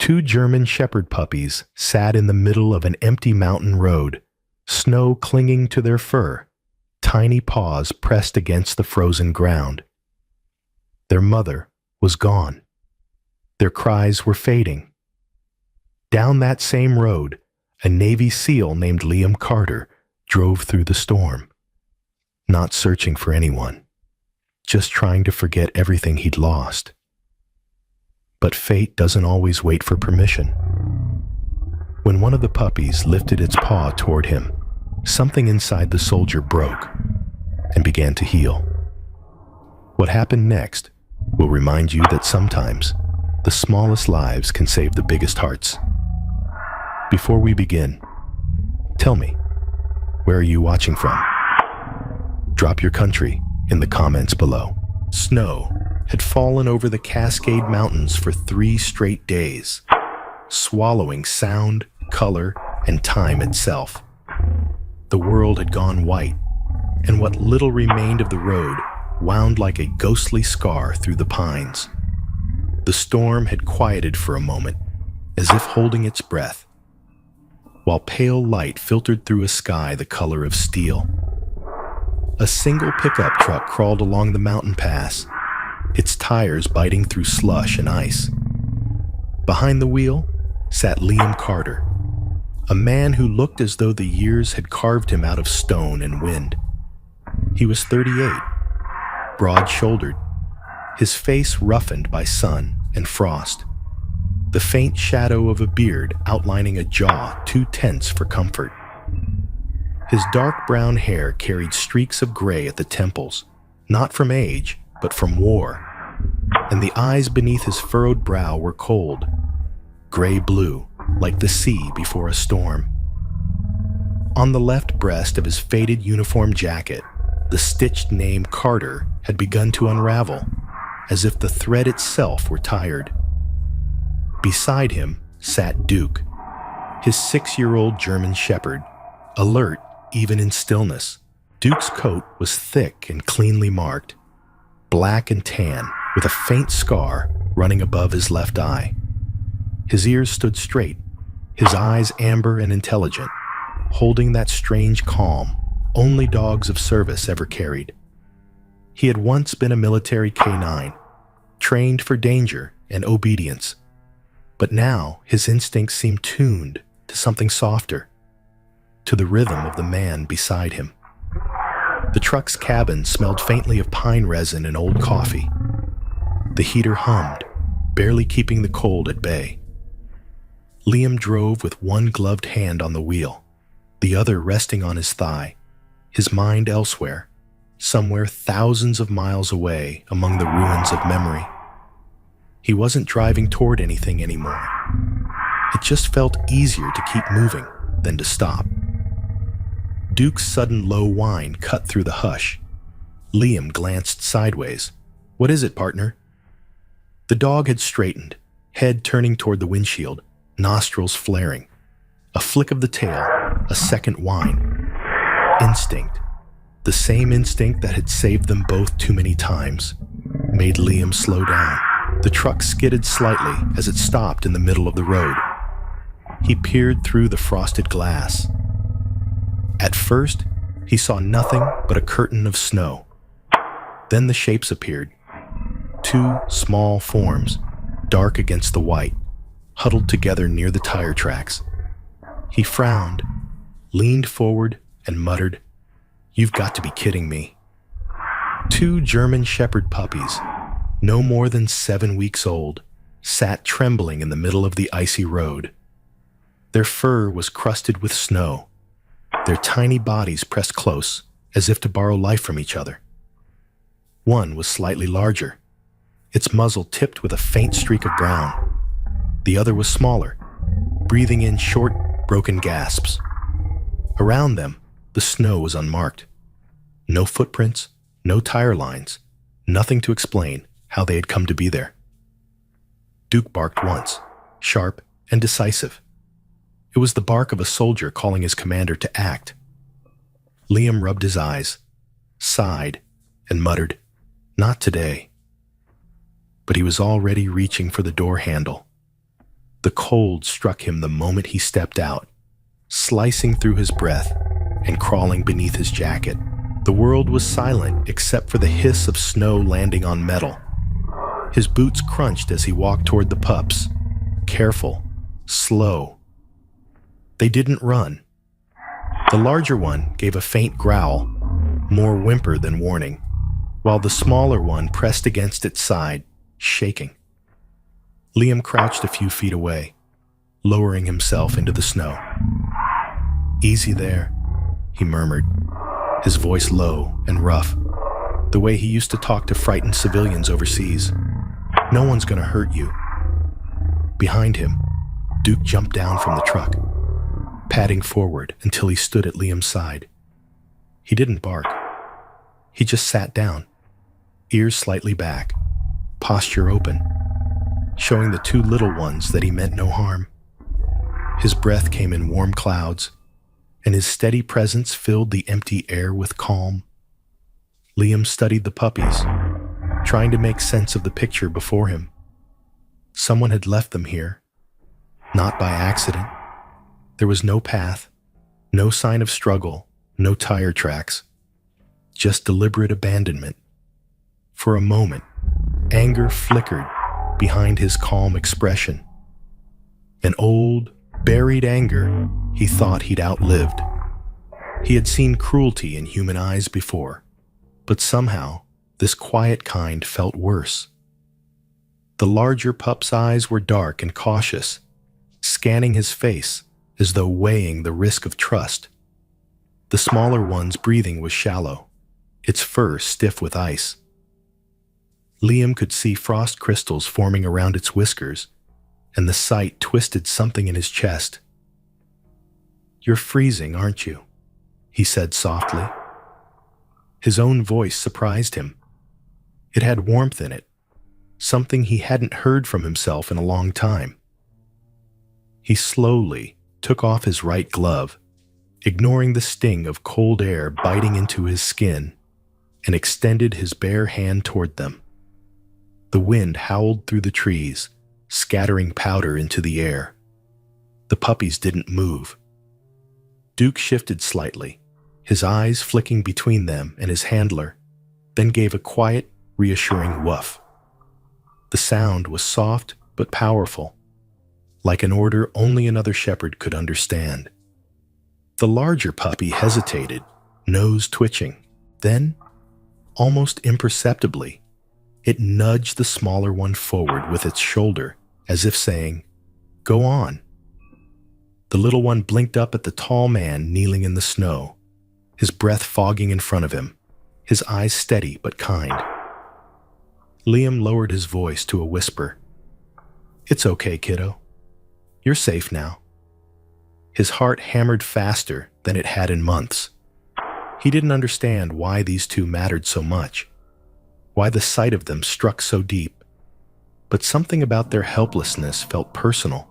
Two German shepherd puppies sat in the middle of an empty mountain road, snow clinging to their fur, tiny paws pressed against the frozen ground. Their mother was gone. Their cries were fading. Down that same road, a Navy SEAL named Liam Carter drove through the storm, not searching for anyone, just trying to forget everything he'd lost. But fate doesn't always wait for permission. When one of the puppies lifted its paw toward him, something inside the soldier broke and began to heal. What happened next will remind you that sometimes the smallest lives can save the biggest hearts. Before we begin, tell me, where are you watching from? Drop your country in the comments below. Snow had fallen over the Cascade Mountains for 3 straight days, swallowing sound, color, and time itself. The world had gone white, and what little remained of the road wound like a ghostly scar through the pines. The storm had quieted for a moment, as if holding its breath, while pale light filtered through a sky the color of steel. A single pickup truck crawled along the mountain pass, its tires biting through slush and ice. Behind the wheel sat Liam Carter, a man who looked as though the years had carved him out of stone and wind. He was 38, broad-shouldered, his face roughened by sun and frost, the faint shadow of a beard outlining a jaw too tense for comfort. His dark brown hair carried streaks of gray at the temples, not from age, but from war, and the eyes beneath his furrowed brow were cold, gray-blue, like the sea before a storm. On the left breast of his faded uniform jacket, the stitched name Carter had begun to unravel, as if the thread itself were tired. Beside him sat Duke, his 6-year-old German shepherd, alert even in stillness. Duke's coat was thick and cleanly marked, black and tan, with a faint scar running above his left eye. His ears stood straight, his eyes amber and intelligent, holding that strange calm only dogs of service ever carried. He had once been a military canine, trained for danger and obedience, but now his instincts seemed tuned to something softer, to the rhythm of the man beside him. The truck's cabin smelled faintly of pine resin and old coffee. The heater hummed, barely keeping the cold at bay. Liam drove with one gloved hand on the wheel, the other resting on his thigh, his mind elsewhere, somewhere thousands of miles away among the ruins of memory. He wasn't driving toward anything anymore. It just felt easier to keep moving than to stop. Duke's sudden low whine cut through the hush. Liam glanced sideways. "What is it, partner?" The dog had straightened, head turning toward the windshield, nostrils flaring. A flick of the tail, a second whine. Instinct, the same instinct that had saved them both too many times, made Liam slow down. The truck skidded slightly as it stopped in the middle of the road. He peered through the frosted glass. At first, he saw nothing but a curtain of snow. Then the shapes appeared. 2 small forms, dark against the white, huddled together near the tire tracks. He frowned, leaned forward, and muttered, "You've got to be kidding me." 2 German shepherd puppies, no more than 7 weeks old, sat trembling in the middle of the icy road. Their fur was crusted with snow, their tiny bodies pressed close, as if to borrow life from each other. One was slightly larger, its muzzle tipped with a faint streak of brown. The other was smaller, breathing in short, broken gasps. Around them, the snow was unmarked. No footprints, no tire lines, nothing to explain how they had come to be there. Duke barked once, sharp and decisive. It was the bark of a soldier calling his commander to act. Liam rubbed his eyes, sighed, and muttered, "Not today." But he was already reaching for the door handle. The cold struck him the moment he stepped out, slicing through his breath and crawling beneath his jacket. The world was silent except for the hiss of snow landing on metal. His boots crunched as he walked toward the pups, careful, slow. They didn't run. The larger one gave a faint growl, more whimper than warning, while the smaller one pressed against its side, shaking. Liam crouched a few feet away, lowering himself into the snow. "Easy there," he murmured, his voice low and rough, the way he used to talk to frightened civilians overseas. "No one's gonna hurt you." Behind him, Duke jumped down from the truck, padding forward until he stood at Liam's side. He didn't bark. He just sat down, ears slightly back, posture open, showing the two little ones that he meant no harm. His breath came in warm clouds, and his steady presence filled the empty air with calm. Liam studied the puppies, trying to make sense of the picture before him. Someone had left them here, not by accident. There was no path, no sign of struggle, no tire tracks, just deliberate abandonment. For a moment, anger flickered behind his calm expression. An old, buried anger he thought he'd outlived. He had seen cruelty in human eyes before, but somehow this quiet kind felt worse. The larger pup's eyes were dark and cautious, scanning his face as though weighing the risk of trust. The smaller one's breathing was shallow, its fur stiff with ice. Liam could see frost crystals forming around its whiskers, and the sight twisted something in his chest. "You're freezing, aren't you?" he said softly. His own voice surprised him. It had warmth in it, something he hadn't heard from himself in a long time. He slowly took off his right glove, ignoring the sting of cold air biting into his skin, and extended his bare hand toward them. The wind howled through the trees, scattering powder into the air. The puppies didn't move. Duke shifted slightly, his eyes flicking between them and his handler, then gave a quiet, reassuring woof. The sound was soft but powerful, like an order only another shepherd could understand. The larger puppy hesitated, nose twitching. Then, almost imperceptibly, it nudged the smaller one forward with its shoulder, as if saying, "Go on." The little one blinked up at the tall man kneeling in the snow, his breath fogging in front of him, his eyes steady but kind. Liam lowered his voice to a whisper. "It's okay, kiddo. You're safe now." His heart hammered faster than it had in months. He didn't understand why these two mattered so much, why the sight of them struck so deep, but something about their helplessness felt personal,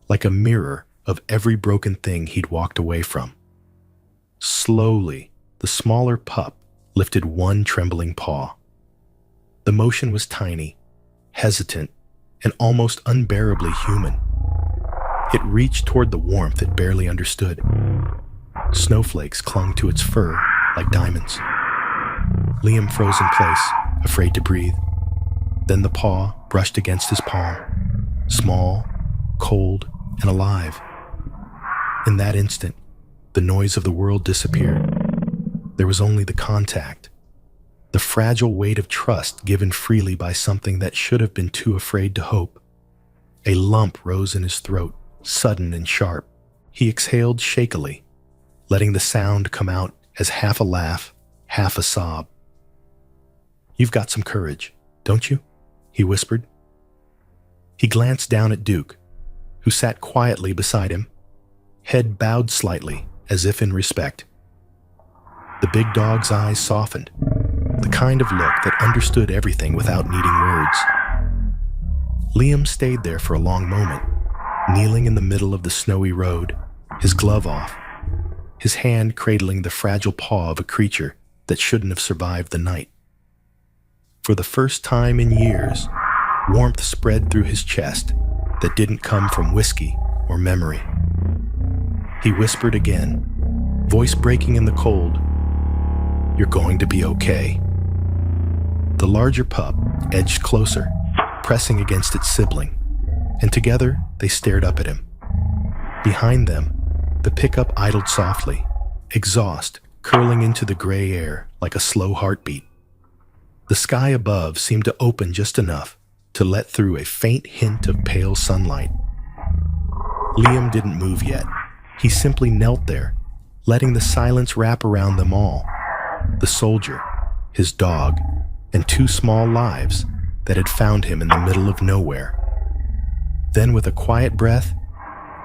like a mirror of every broken thing he'd walked away from. Slowly, the smaller pup lifted one trembling paw. The motion was tiny, hesitant, and almost unbearably human. It reached toward the warmth it barely understood. Snowflakes clung to its fur like diamonds. Liam froze in place, afraid to breathe. Then the paw brushed against his palm, small, cold, and alive. In that instant, the noise of the world disappeared. There was only the contact, the fragile weight of trust given freely by something that should have been too afraid to hope. A lump rose in his throat, sudden and sharp. He exhaled shakily, letting the sound come out as half a laugh, half a sob. "You've got some courage, don't you?" he whispered. He glanced down at Duke, who sat quietly beside him, head bowed slightly as if in respect. The big dog's eyes softened, the kind of look that understood everything without needing words. Liam stayed there for a long moment, kneeling in the middle of the snowy road, his glove off, his hand cradling the fragile paw of a creature that shouldn't have survived the night. For the first time in years, warmth spread through his chest, that didn't come from whiskey or memory. He whispered again, voice breaking in the cold, "You're going to be okay." The larger pup edged closer, pressing against its sibling, and together they stared up at him. Behind them, the pickup idled softly, exhaust curling into the gray air like a slow heartbeat. The sky above seemed to open just enough to let through a faint hint of pale sunlight. Liam didn't move yet. He simply knelt there, letting the silence wrap around them all. The soldier, his dog, and two small lives that had found him in the middle of nowhere. Then, with a quiet breath,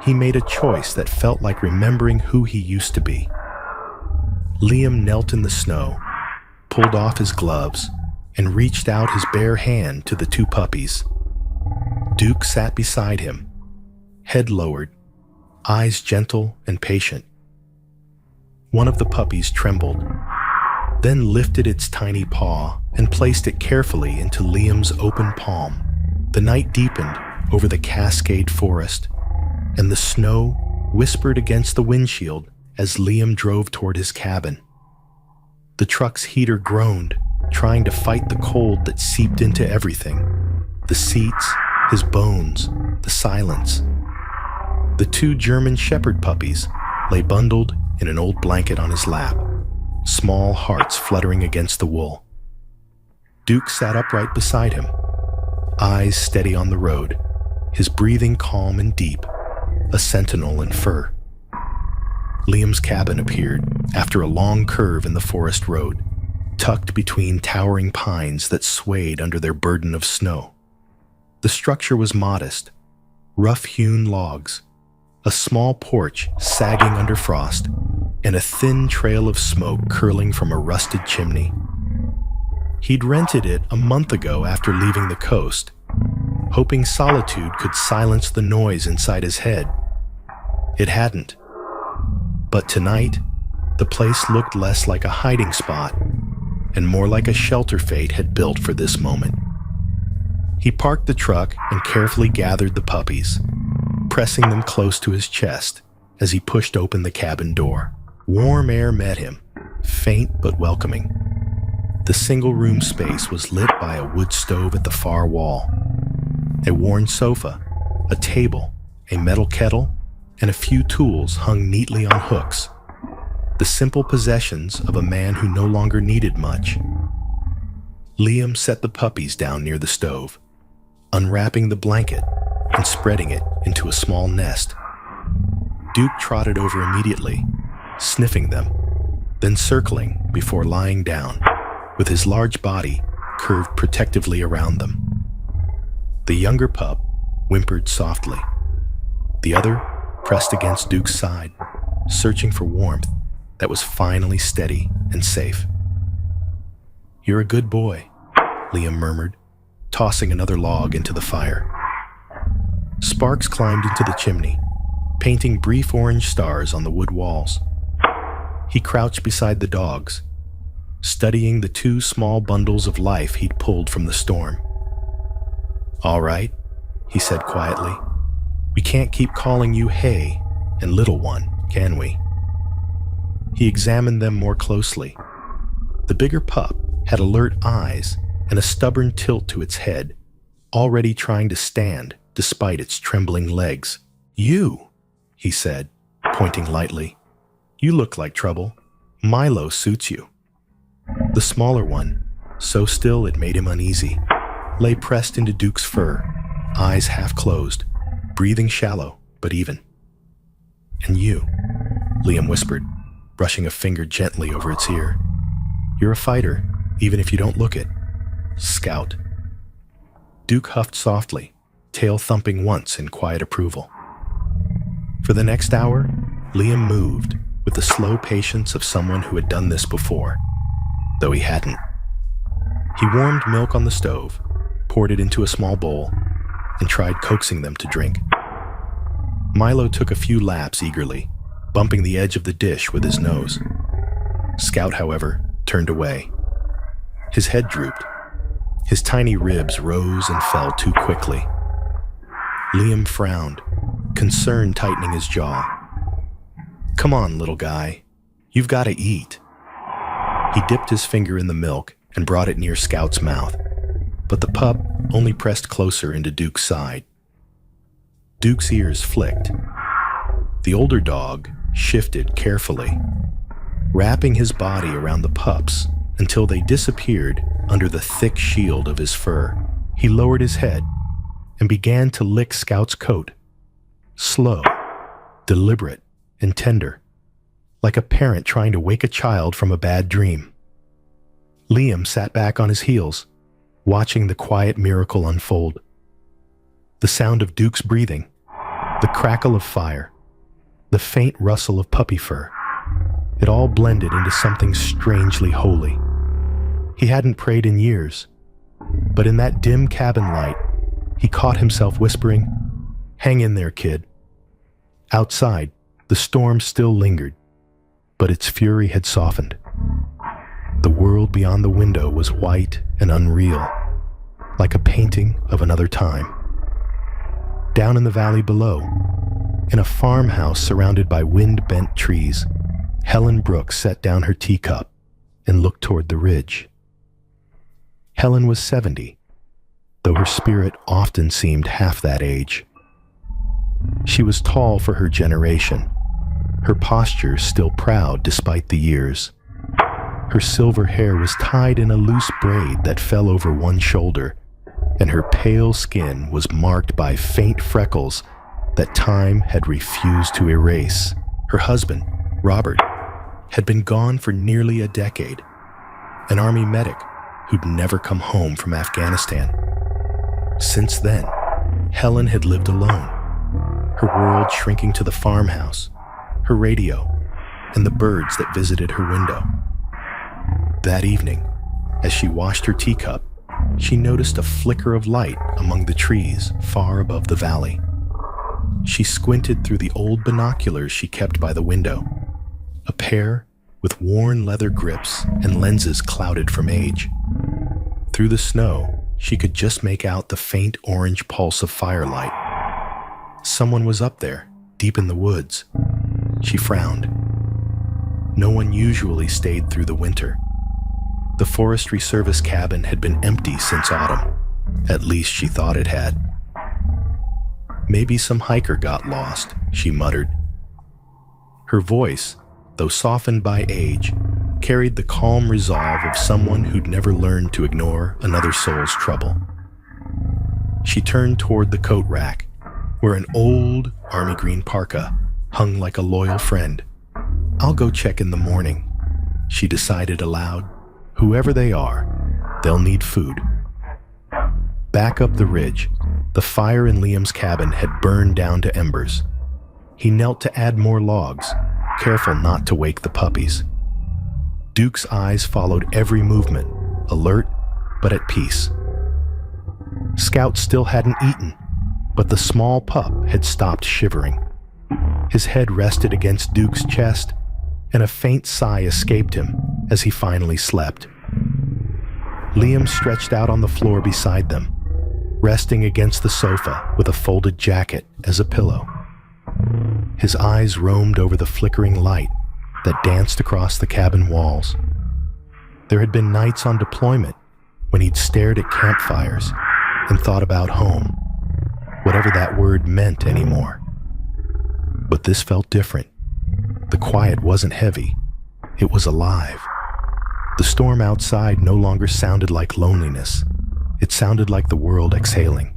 he made a choice that felt like remembering who he used to be. Liam knelt in the snow, pulled off his gloves, and reached out his bare hand to the two puppies. Duke sat beside him, head lowered, eyes gentle and patient. One of the puppies trembled, then lifted its tiny paw and placed it carefully into Liam's open palm. The night deepened over the Cascade Forest, and the snow whispered against the windshield as Liam drove toward his cabin. The truck's heater groaned, trying to fight the cold that seeped into everything. The seats, his bones, the silence. The two German shepherd puppies lay bundled in an old blanket on his lap, small hearts fluttering against the wool. Duke sat upright beside him, eyes steady on the road, his breathing calm and deep, a sentinel in fur. Liam's cabin appeared after a long curve in the forest road, tucked between towering pines that swayed under their burden of snow. The structure was modest, rough-hewn logs, a small porch sagging under frost, and a thin trail of smoke curling from a rusted chimney. He'd rented it a month ago after leaving the coast, hoping solitude could silence the noise inside his head. It hadn't. But tonight, the place looked less like a hiding spot and more like a shelter fate had built for this moment. He parked the truck and carefully gathered the puppies, pressing them close to his chest as he pushed open the cabin door. Warm air met him, faint but welcoming. The single-room space was lit by a wood stove at the far wall, a worn sofa, a table, a metal kettle, and a few tools hung neatly on hooks, the simple possessions of a man who no longer needed much. Liam set the puppies down near the stove, unwrapping the blanket and spreading it into a small nest. Duke trotted over immediately, sniffing them, then circling before lying down, with his large body curved protectively around them. The younger pup whimpered softly. The other pressed against Duke's side, searching for warmth that was finally steady and safe. "You're a good boy," Liam murmured, tossing another log into the fire. Sparks climbed into the chimney, painting brief orange stars on the wood walls. He crouched beside the dogs, studying the two small bundles of life he'd pulled from the storm. "All right," he said quietly. "We can't keep calling you Hay and Little One, can we?" He examined them more closely. The bigger pup had alert eyes and a stubborn tilt to its head, already trying to stand despite its trembling legs. "You," he said, pointing lightly. "You look like trouble. Milo suits you." The smaller one, so still it made him uneasy, lay pressed into Duke's fur, eyes half closed, breathing shallow but even. "And you," Liam whispered, brushing a finger gently over its ear. "You're a fighter, even if you don't look it. Scout." Duke huffed softly, tail thumping once in quiet approval. For the next hour, Liam moved with the slow patience of someone who had done this before, though he hadn't. He warmed milk on the stove, poured it into a small bowl, and tried coaxing them to drink. Milo took a few laps eagerly, bumping the edge of the dish with his nose. Scout, however, turned away. His head drooped. His tiny ribs rose and fell too quickly. Liam frowned, concern tightening his jaw. "Come on, little guy. You've got to eat." He dipped his finger in the milk and brought it near Scout's mouth, but the pup only pressed closer into Duke's side. Duke's ears flicked. The older dog shifted carefully, wrapping his body around the pup's until they disappeared under the thick shield of his fur. He lowered his head and began to lick Scout's coat, slow, deliberate, and tender, like a parent trying to wake a child from a bad dream. Liam sat back on his heels, watching the quiet miracle unfold. The sound of Duke's breathing, the crackle of fire, the faint rustle of puppy fur, it all blended into something strangely holy. He hadn't prayed in years, but in that dim cabin light, he caught himself whispering, "Hang in there, kid." Outside, the storm still lingered, but its fury had softened. The world beyond the window was white and unreal, like a painting of another time. Down in the valley below, in a farmhouse surrounded by wind-bent trees, Helen Brooks set down her teacup and looked toward the ridge. Helen was 70, though her spirit often seemed half that age. She was tall for her generation, her posture still proud despite the years. Her silver hair was tied in a loose braid that fell over one shoulder, and her pale skin was marked by faint freckles that time had refused to erase. Her husband, Robert, had been gone for nearly a decade, an army medic who'd never come home from Afghanistan. Since then, Helen had lived alone, her world shrinking to the farmhouse, her radio, and the birds that visited her window. That evening, as she washed her teacup, she noticed a flicker of light among the trees far above the valley. She squinted through the old binoculars she kept by the window, a pair with worn leather grips and lenses clouded from age. Through the snow, she could just make out the faint orange pulse of firelight. Someone was up there, deep in the woods. She frowned. No one usually stayed through the winter. The Forestry Service cabin had been empty since autumn. At least she thought it had. Maybe some hiker got lost, she muttered. Her voice, though softened by age, carried the calm resolve of someone who'd never learned to ignore another soul's trouble. She turned toward the coat rack, where an old army green parka hung like a loyal friend. "I'll go check in the morning," she decided aloud. "Whoever they are, they'll need food." Back up the ridge, the fire in Liam's cabin had burned down to embers. He knelt to add more logs, careful not to wake the puppies. Duke's eyes followed every movement, alert but at peace. Scout still hadn't eaten, but the small pup had stopped shivering. His head rested against Duke's chest, and a faint sigh escaped him as he finally slept. Liam stretched out on the floor beside them, resting against the sofa with a folded jacket as a pillow. His eyes roamed over the flickering light that danced across the cabin walls. There had been nights on deployment when he'd stared at campfires and thought about home, whatever that word meant anymore. But this felt different. The quiet wasn't heavy, it was alive. The storm outside no longer sounded like loneliness. It sounded like the world exhaling.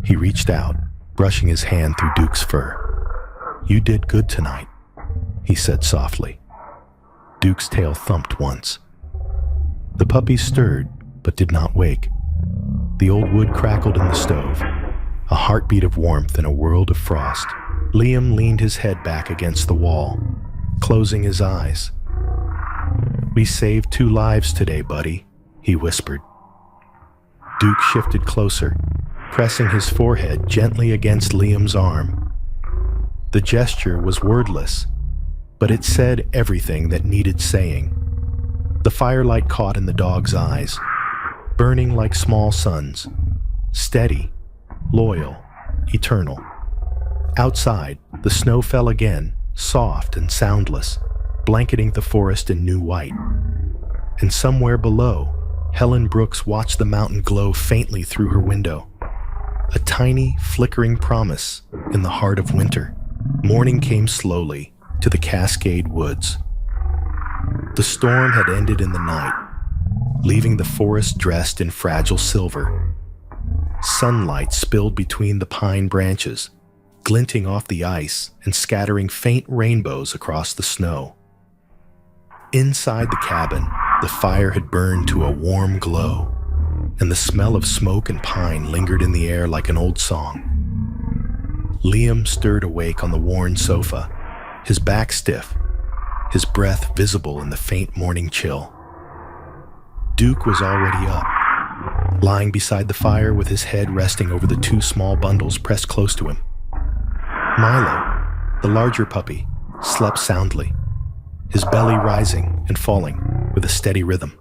He reached out, brushing his hand through Duke's fur. "You did good tonight," he said softly. Duke's tail thumped once. The puppies stirred, but did not wake. The old wood crackled in the stove, a heartbeat of warmth in a world of frost. Liam leaned his head back against the wall, closing his eyes. "We saved 2 lives today, buddy," he whispered. Duke shifted closer, pressing his forehead gently against Liam's arm. The gesture was wordless, but it said everything that needed saying. The firelight caught in the dog's eyes, burning like small suns, steady, loyal, eternal. Outside, the snow fell again, soft and soundless, blanketing the forest in new white. And somewhere below, Helen Brooks watched the mountain glow faintly through her window. A tiny, flickering promise in the heart of winter. Morning came slowly to the Cascade Woods. The storm had ended in the night, leaving the forest dressed in fragile silver. Sunlight spilled between the pine branches, glinting off the ice and scattering faint rainbows across the snow. Inside the cabin, the fire had burned to a warm glow, and the smell of smoke and pine lingered in the air like an old song. Liam stirred awake on the worn sofa, his back stiff, his breath visible in the faint morning chill. Duke was already up, lying beside the fire with his head resting over the two small bundles pressed close to him. Milo, the larger puppy, slept soundly, his belly rising and falling with a steady rhythm.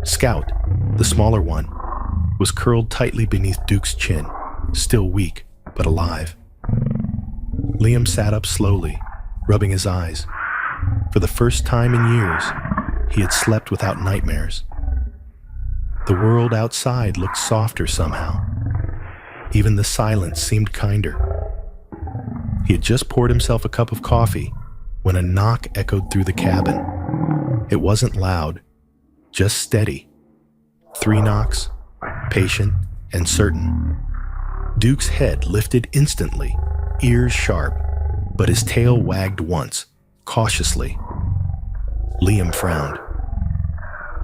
Scout, the smaller one, was curled tightly beneath Duke's chin, still weak but alive. Liam sat up slowly, rubbing his eyes. For the first time in years, he had slept without nightmares. The world outside looked softer somehow. Even the silence seemed kinder. He had just poured himself a cup of coffee when a knock echoed through the cabin. It wasn't loud, just steady. 3 knocks, patient and certain. Duke's head lifted instantly, ears sharp, but his tail wagged once, cautiously. Liam frowned.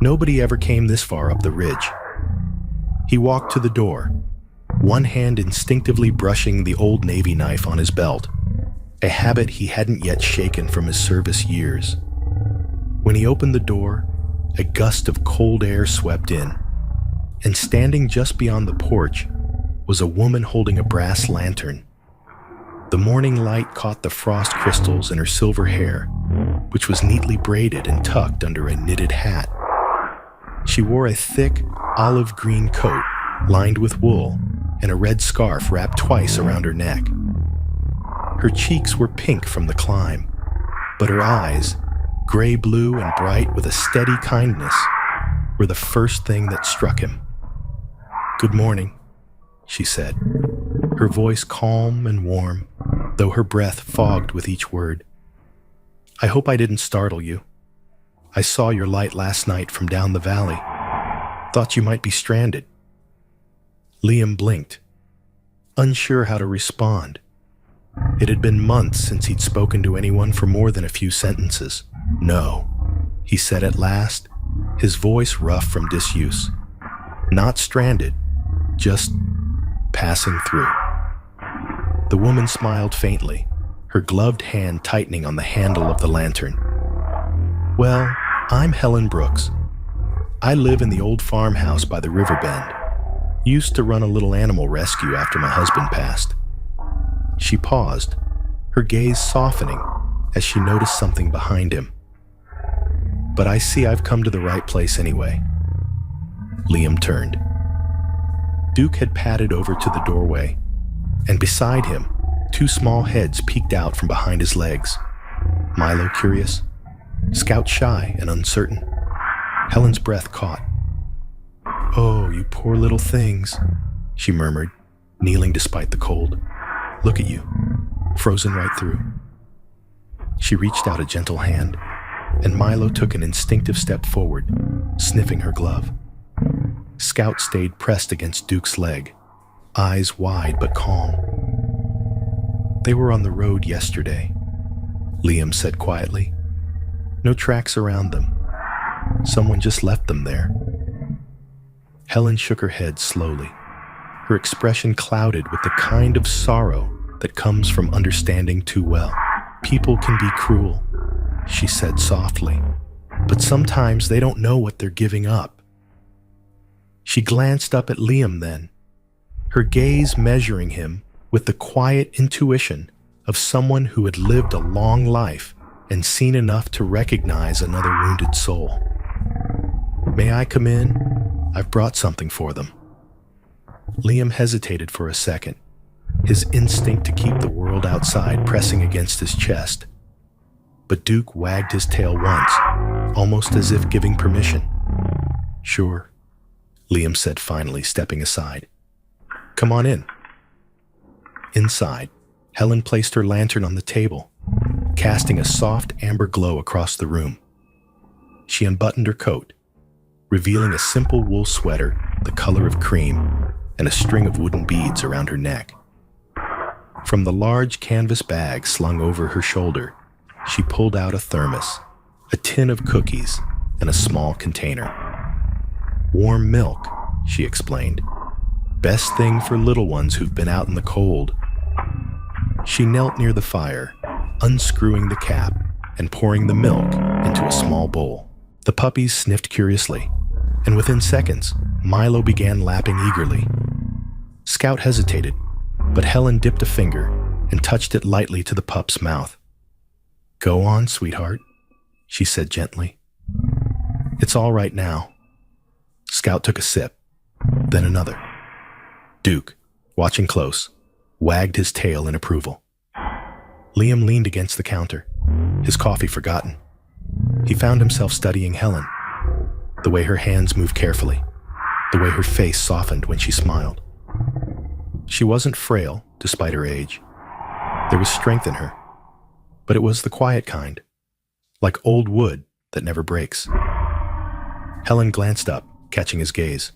Nobody ever came this far up the ridge. He walked to the door, one hand instinctively brushing the old Navy knife on his belt, a habit he hadn't yet shaken from his service years. When he opened the door, a gust of cold air swept in, and standing just beyond the porch was a woman holding a brass lantern. The morning light caught the frost crystals in her silver hair, which was neatly braided and tucked under a knitted hat. She wore a thick, olive green coat lined with wool and a red scarf wrapped twice around her neck. Her cheeks were pink from the climb, but her eyes, gray-blue and bright with a steady kindness, were the first thing that struck him. "Good morning," she said, her voice calm and warm, though her breath fogged with each word. "I hope I didn't startle you. I saw your light last night from down the valley. Thought you might be stranded." Liam blinked, unsure how to respond. It had been months since he'd spoken to anyone for more than a few sentences. "No," he said at last, his voice rough from disuse. "Not stranded, just passing through." The woman smiled faintly, her gloved hand tightening on the handle of the lantern. "Well, I'm Helen Brooks. I live in the old farmhouse by the river bend. Used to run a little animal rescue after my husband passed." She paused, her gaze softening as she noticed something behind him. "But I see I've come to the right place anyway." Liam turned. Duke had padded over to the doorway, and beside him, 2 small heads peeked out from behind his legs. Milo curious, Scout shy and uncertain. Helen's breath caught. "Oh, you poor little things," she murmured, kneeling despite the cold. "Look at you, frozen right through." She reached out a gentle hand, and Milo took an instinctive step forward, sniffing her glove. Scout stayed pressed against Duke's leg, eyes wide but calm. "They were on the road yesterday," Liam said quietly. "No tracks around them. Someone just left them there." Helen shook her head slowly, her expression clouded with the kind of sorrow that comes from understanding too well. "People can be cruel," she said softly, "but sometimes they don't know what they're giving up." She glanced up at Liam then, her gaze measuring him with the quiet intuition of someone who had lived a long life and seen enough to recognize another wounded soul. "May I come in? I've brought something for them." Liam hesitated for a second, his instinct to keep the world outside pressing against his chest. But Duke wagged his tail once, almost as if giving permission. "Sure," Liam said finally, stepping aside. "Come on in." Inside, Helen placed her lantern on the table, casting a soft amber glow across the room. She unbuttoned her coat, revealing a simple wool sweater the color of cream and a string of wooden beads around her neck. From the large canvas bag slung over her shoulder, she pulled out a thermos, a tin of cookies, and a small container. "Warm milk," she explained. "Best thing for little ones who've been out in the cold." She knelt near the fire, unscrewing the cap and pouring the milk into a small bowl. The puppies sniffed curiously, and within seconds, Milo began lapping eagerly. Scout hesitated, but Helen dipped a finger and touched it lightly to the pup's mouth. "Go on, sweetheart," she said gently. "It's all right now." Scout took a sip, then another. Duke, watching close, wagged his tail in approval. Liam leaned against the counter, his coffee forgotten. He found himself studying Helen, the way her hands moved carefully, the way her face softened when she smiled. She wasn't frail, despite her age. There was strength in her, but it was the quiet kind, like old wood that never breaks. Helen glanced up, catching his gaze.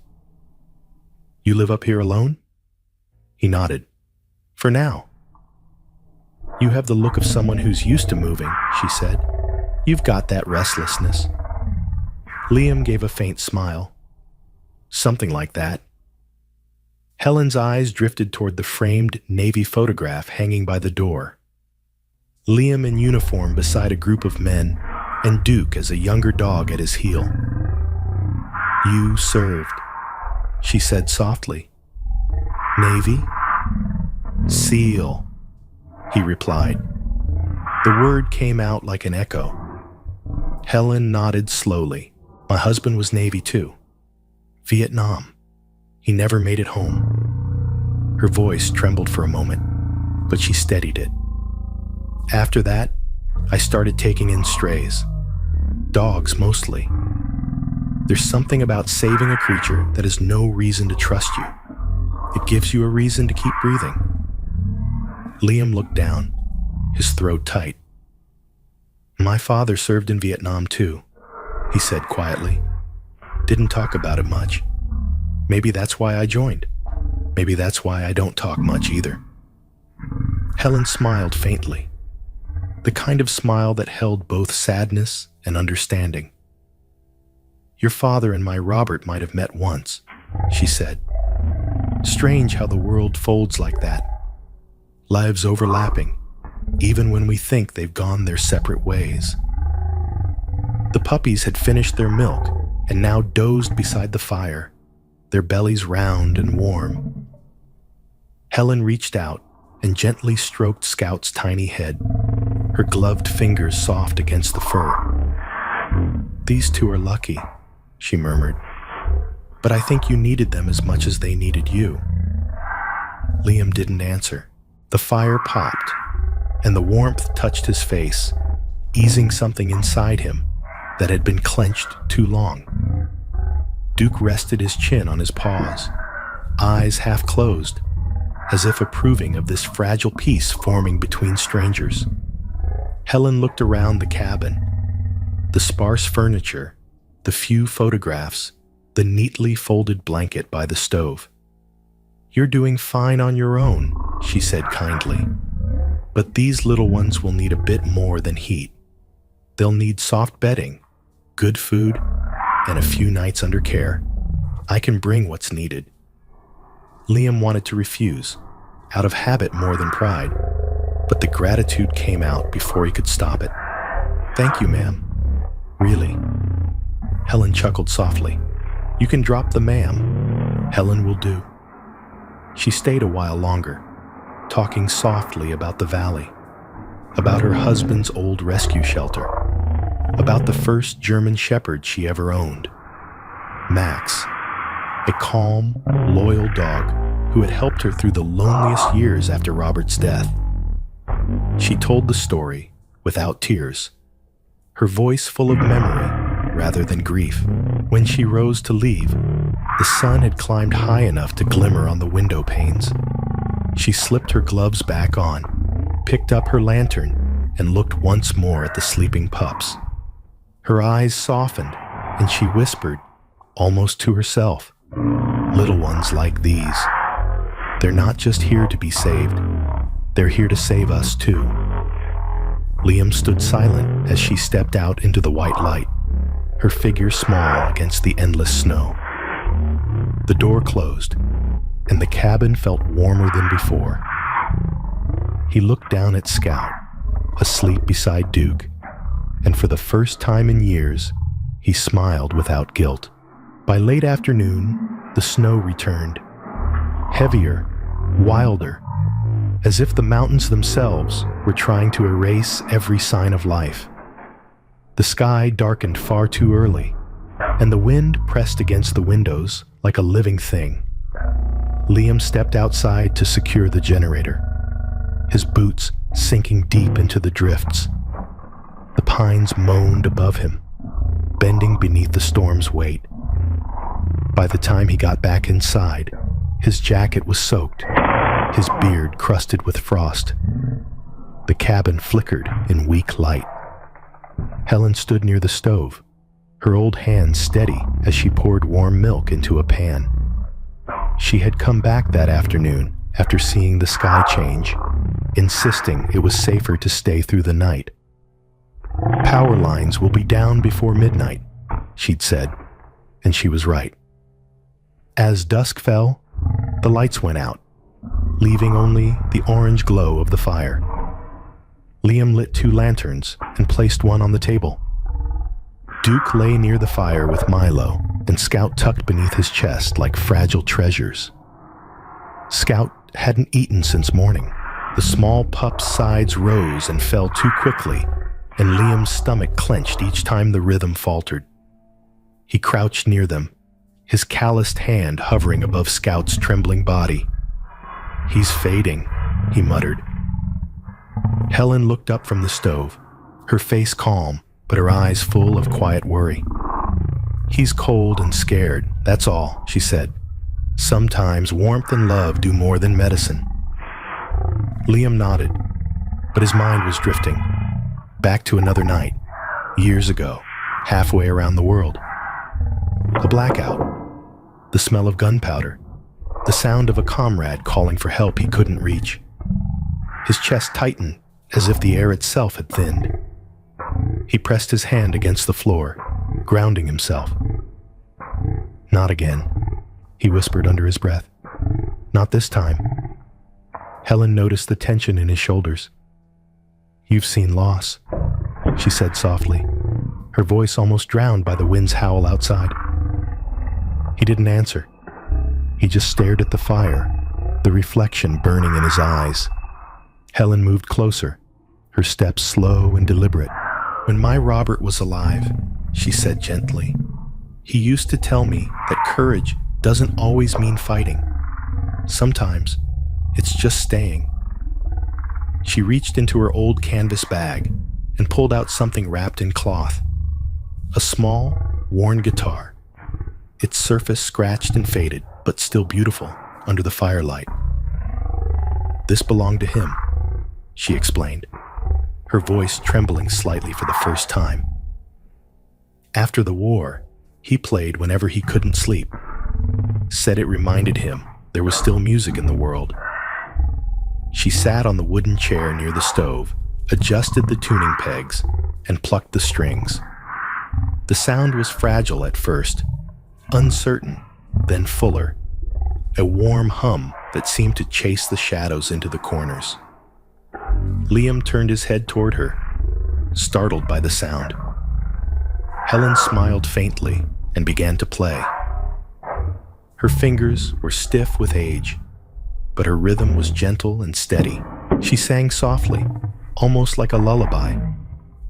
"You live up here alone?" He nodded. "For now." "You have the look of someone who's used to moving," she said. "You've got that restlessness." Liam gave a faint smile. "Something like that." Helen's eyes drifted toward the framed Navy photograph hanging by the door. Liam in uniform beside a group of men, and Duke as a younger dog at his heel. "You served," she said softly. "Navy?" "SEAL," he replied. The word came out like an echo. Helen nodded slowly. "My husband was Navy too. Vietnam. He never made it home." Her voice trembled for a moment, but she steadied it. "After that, I started taking in strays. Dogs mostly. There's something about saving a creature that has no reason to trust you. It gives you a reason to keep breathing." Liam looked down, his throat tight. "My father served in Vietnam too," he said quietly. "Didn't talk about it much. Maybe that's why I joined. Maybe that's why I don't talk much either." Helen smiled faintly, the kind of smile that held both sadness and understanding. "Your father and my Robert might have met once," she said. "Strange how the world folds like that. Lives overlapping, even when we think they've gone their separate ways." The puppies had finished their milk and now dozed beside the fire, their bellies round and warm. Helen reached out and gently stroked Scout's tiny head, her gloved fingers soft against the fur. "These two are lucky," she murmured, "but I think you needed them as much as they needed you." Liam didn't answer. The fire popped, and the warmth touched his face, easing something inside him that had been clenched too long. Duke rested his chin on his paws, eyes half closed, as if approving of this fragile peace forming between strangers. Helen looked around the cabin, the sparse furniture, the few photographs, the neatly folded blanket by the stove. "You're doing fine on your own," she said kindly. "But these little ones will need a bit more than heat. They'll need soft bedding, good food, and a few nights under care. I can bring what's needed." Liam wanted to refuse, out of habit more than pride, but the gratitude came out before he could stop it. "Thank you, ma'am. Really." Helen chuckled softly. "You can drop the ma'am. Helen will do." She stayed a while longer, talking softly about the valley, about her husband's old rescue shelter, about the first German shepherd she ever owned, Max, a calm, loyal dog who had helped her through the loneliest years after Robert's death. She told the story without tears, her voice full of memory rather than grief. When she rose to leave, the sun had climbed high enough to glimmer on the window panes. She slipped her gloves back on, picked up her lantern, and looked once more at the sleeping pups. Her eyes softened, and she whispered, almost to herself, "Little ones like these. They're not just here to be saved. They're here to save us too." Liam stood silent as she stepped out into the white light, her figure small against the endless snow. The door closed, and the cabin felt warmer than before. He looked down at Scout, asleep beside Duke, and for the first time in years, he smiled without guilt. By late afternoon, the snow returned, heavier, wilder, as if the mountains themselves were trying to erase every sign of life. The sky darkened far too early, and the wind pressed against the windows like a living thing. Liam stepped outside to secure the generator, his boots sinking deep into the drifts. The pines moaned above him, bending beneath the storm's weight. By the time he got back inside, his jacket was soaked, his beard crusted with frost. The cabin flickered in weak light. Helen stood near the stove, her old hand steady as she poured warm milk into a pan. She had come back that afternoon after seeing the sky change, insisting it was safer to stay through the night. "Power lines will be down before midnight," she'd said, and she was right. As dusk fell, the lights went out, leaving only the orange glow of the fire. Liam lit 2 lanterns and placed one on the table. Duke lay near the fire with Milo, and Scout tucked beneath his chest like fragile treasures. Scout hadn't eaten since morning. The small pup's sides rose and fell too quickly, and Liam's stomach clenched each time the rhythm faltered. He crouched near them, his calloused hand hovering above Scout's trembling body. "He's fading," he muttered. Helen looked up from the stove, her face calm, but her eyes full of quiet worry. "He's cold and scared, that's all," she said. "Sometimes warmth and love do more than medicine." Liam nodded, but his mind was drifting, back to another night, years ago, halfway around the world. A blackout, the smell of gunpowder, the sound of a comrade calling for help he couldn't reach. His chest tightened as if the air itself had thinned. He pressed his hand against the floor, grounding himself. "Not again," he whispered under his breath. "Not this time." Helen noticed the tension in his shoulders. "You've seen loss," she said softly, her voice almost drowned by the wind's howl outside. He didn't answer. He just stared at the fire, the reflection burning in his eyes. Helen moved closer, her steps slow and deliberate. "When my Robert was alive," she said gently, "he used to tell me that courage doesn't always mean fighting. Sometimes it's just staying." She reached into her old canvas bag and pulled out something wrapped in cloth. A small, worn guitar, its surface scratched and faded, but still beautiful under the firelight. "This belonged to him," she explained, her voice trembling slightly for the first time. "After the war, he played whenever he couldn't sleep. Said it reminded him there was still music in the world." She sat on the wooden chair near the stove, adjusted the tuning pegs, and plucked the strings. The sound was fragile at first, uncertain, then fuller, a warm hum that seemed to chase the shadows into the corners. Liam turned his head toward her, startled by the sound. Helen smiled faintly and began to play. Her fingers were stiff with age, but her rhythm was gentle and steady. She sang softly, almost like a lullaby.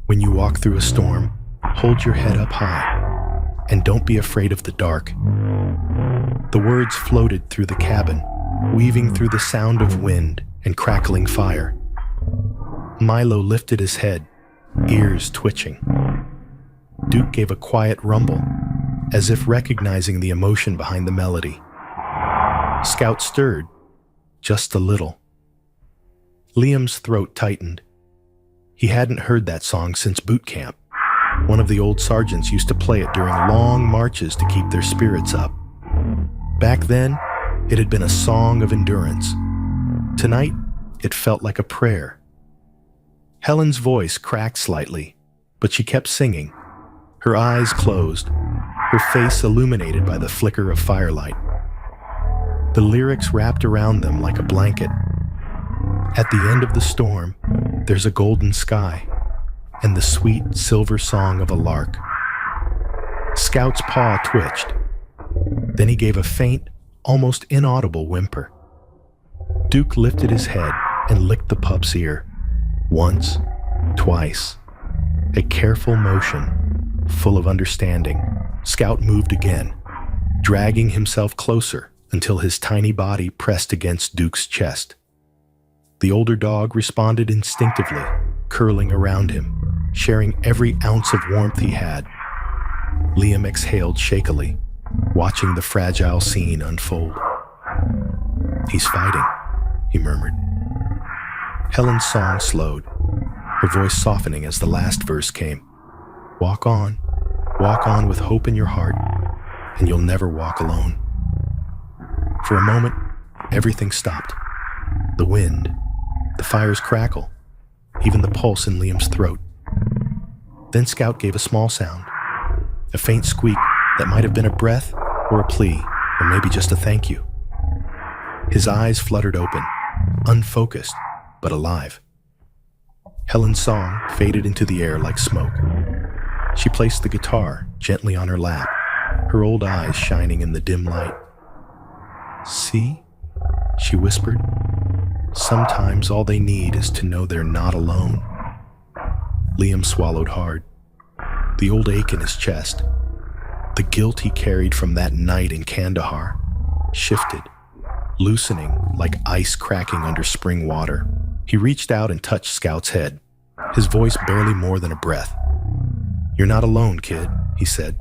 "When you walk through a storm, hold your head up high, and don't be afraid of the dark." The words floated through the cabin, weaving through the sound of wind and crackling fire. Milo lifted his head, ears twitching. Duke gave a quiet rumble, as if recognizing the emotion behind the melody. Scout stirred, just a little. Liam's throat tightened. He hadn't heard that song since boot camp. One of the old sergeants used to play it during long marches to keep their spirits up. Back then, it had been a song of endurance. Tonight, it felt like a prayer. Helen's voice cracked slightly, but she kept singing, her eyes closed, her face illuminated by the flicker of firelight. The lyrics wrapped around them like a blanket. At the end of the storm, there's a golden sky and the sweet silver song of a lark. Scout's paw twitched. Then he gave a faint, almost inaudible whimper. Duke lifted his head and licked the pup's ear. Once, twice. A careful motion, full of understanding. Scout moved again, dragging himself closer until his tiny body pressed against Duke's chest. The older dog responded instinctively, curling around him, sharing every ounce of warmth he had. Liam exhaled shakily, watching the fragile scene unfold. "He's fighting," he murmured. Helen's song slowed, her voice softening as the last verse came. Walk on with hope in your heart, and you'll never walk alone." For a moment, everything stopped. The wind, the fire's crackle, even the pulse in Liam's throat. Then Scout gave a small sound, a faint squeak that might have been a breath or a plea, or maybe just a thank you. His eyes fluttered open, unfocused, but alive. Helen's song faded into the air like smoke. She placed the guitar gently on her lap, her old eyes shining in the dim light. "See?" she whispered. "Sometimes all they need is to know they're not alone." Liam swallowed hard, the old ache in his chest. The guilt he carried from that night in Kandahar shifted, loosening like ice cracking under spring water. He reached out and touched Scout's head, his voice barely more than a breath. "You're not alone, kid," he said.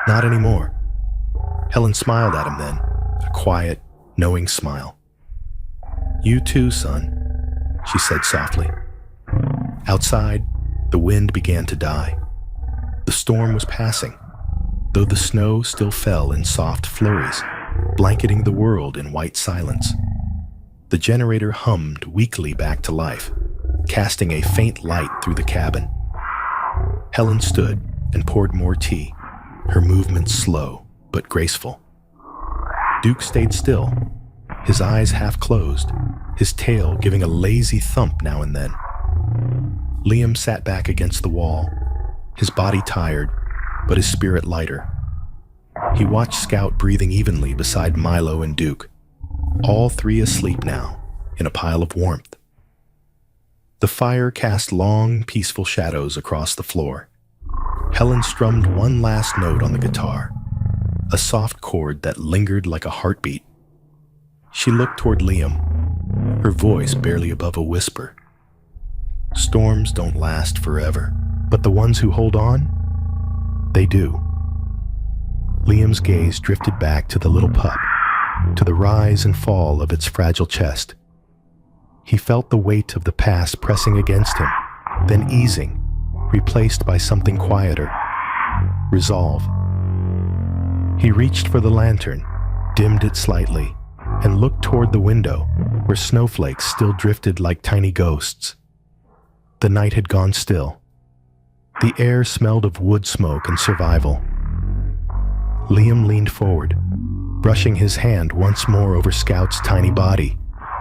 "Not anymore." Helen smiled at him then, a quiet, knowing smile. "You too, son," she said softly. Outside, the wind began to die. The storm was passing, though the snow still fell in soft flurries, blanketing the world in white silence. The generator hummed weakly back to life, casting a faint light through the cabin. Helen stood and poured more tea, her movements slow but graceful. Duke stayed still, his eyes half closed, his tail giving a lazy thump now and then. Liam sat back against the wall, his body tired, but his spirit lighter. He watched Scout breathing evenly beside Milo and Duke, all three asleep now, in a pile of warmth. The fire cast long, peaceful shadows across the floor. Helen strummed one last note on the guitar, a soft chord that lingered like a heartbeat. She looked toward Liam, her voice barely above a whisper. "Storms don't last forever, but the ones who hold on, they do." Liam's gaze drifted back to the little pup, to the rise and fall of its fragile chest. He felt the weight of the past pressing against him, then easing, replaced by something quieter. Resolve. He reached for the lantern, dimmed it slightly, and looked toward the window, where snowflakes still drifted like tiny ghosts. The night had gone still. The air smelled of wood smoke and survival. Liam leaned forward, brushing his hand once more over Scout's tiny body,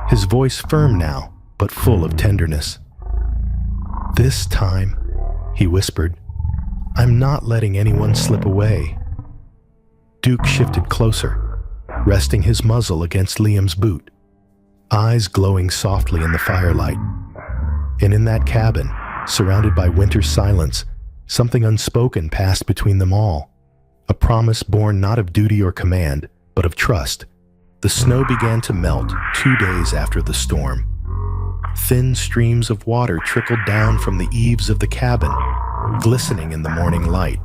his voice firm now, but full of tenderness. "This time," he whispered, "I'm not letting anyone slip away." Duke shifted closer, resting his muzzle against Liam's boot, eyes glowing softly in the firelight. And in that cabin, surrounded by winter's silence, something unspoken passed between them all, a promise born not of duty or command, but of trust. The snow began to melt 2 days after the storm. Thin streams of water trickled down from the eaves of the cabin, glistening in the morning light.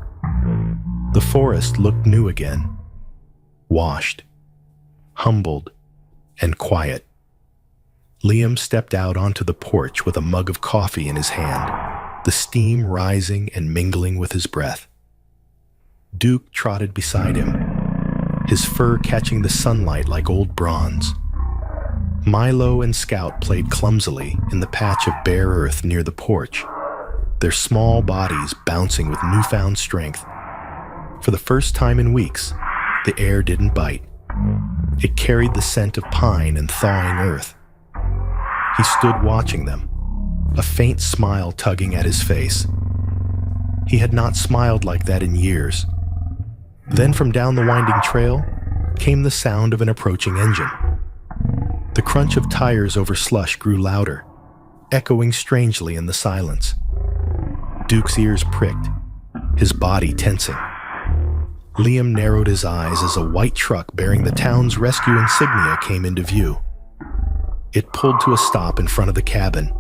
The forest looked new again, washed, humbled, and quiet. Liam stepped out onto the porch with a mug of coffee in his hand, the steam rising and mingling with his breath. Duke trotted beside him, his fur catching the sunlight like old bronze. Milo and Scout played clumsily in the patch of bare earth near the porch, their small bodies bouncing with newfound strength. For the first time in weeks, the air didn't bite. It carried the scent of pine and thawing earth. He stood watching them, a faint smile tugging at his face. He had not smiled like that in years. Then from down the winding trail came the sound of an approaching engine. The crunch of tires over slush grew louder, echoing strangely in the silence. Duke's ears pricked, his body tensing. Liam narrowed his eyes as a white truck bearing the town's rescue insignia came into view. It pulled to a stop in front of the cabin,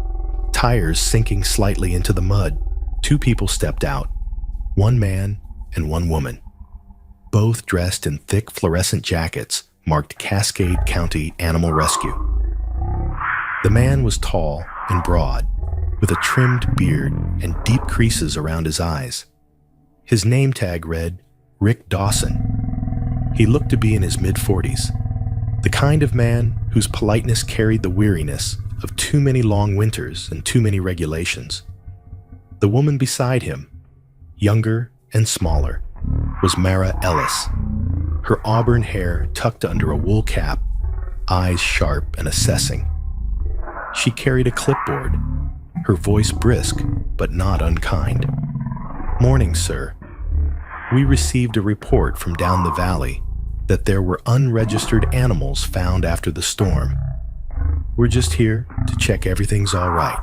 tires sinking slightly into the mud. 2 people stepped out, 1 man and 1 woman, both dressed in thick fluorescent jackets marked Cascade County Animal Rescue. The man was tall and broad, with a trimmed beard and deep creases around his eyes. His name tag read, Rick Dawson. He looked to be in his mid-40s, the kind of man whose politeness carried the weariness of too many long winters and too many regulations. The woman beside him, younger and smaller, was Mara Ellis, her auburn hair tucked under a wool cap, eyes sharp and assessing. She carried a clipboard, her voice brisk but not unkind. "Morning, sir. We received a report from down the valley that there were unregistered animals found after the storm. We're just here to check everything's all right."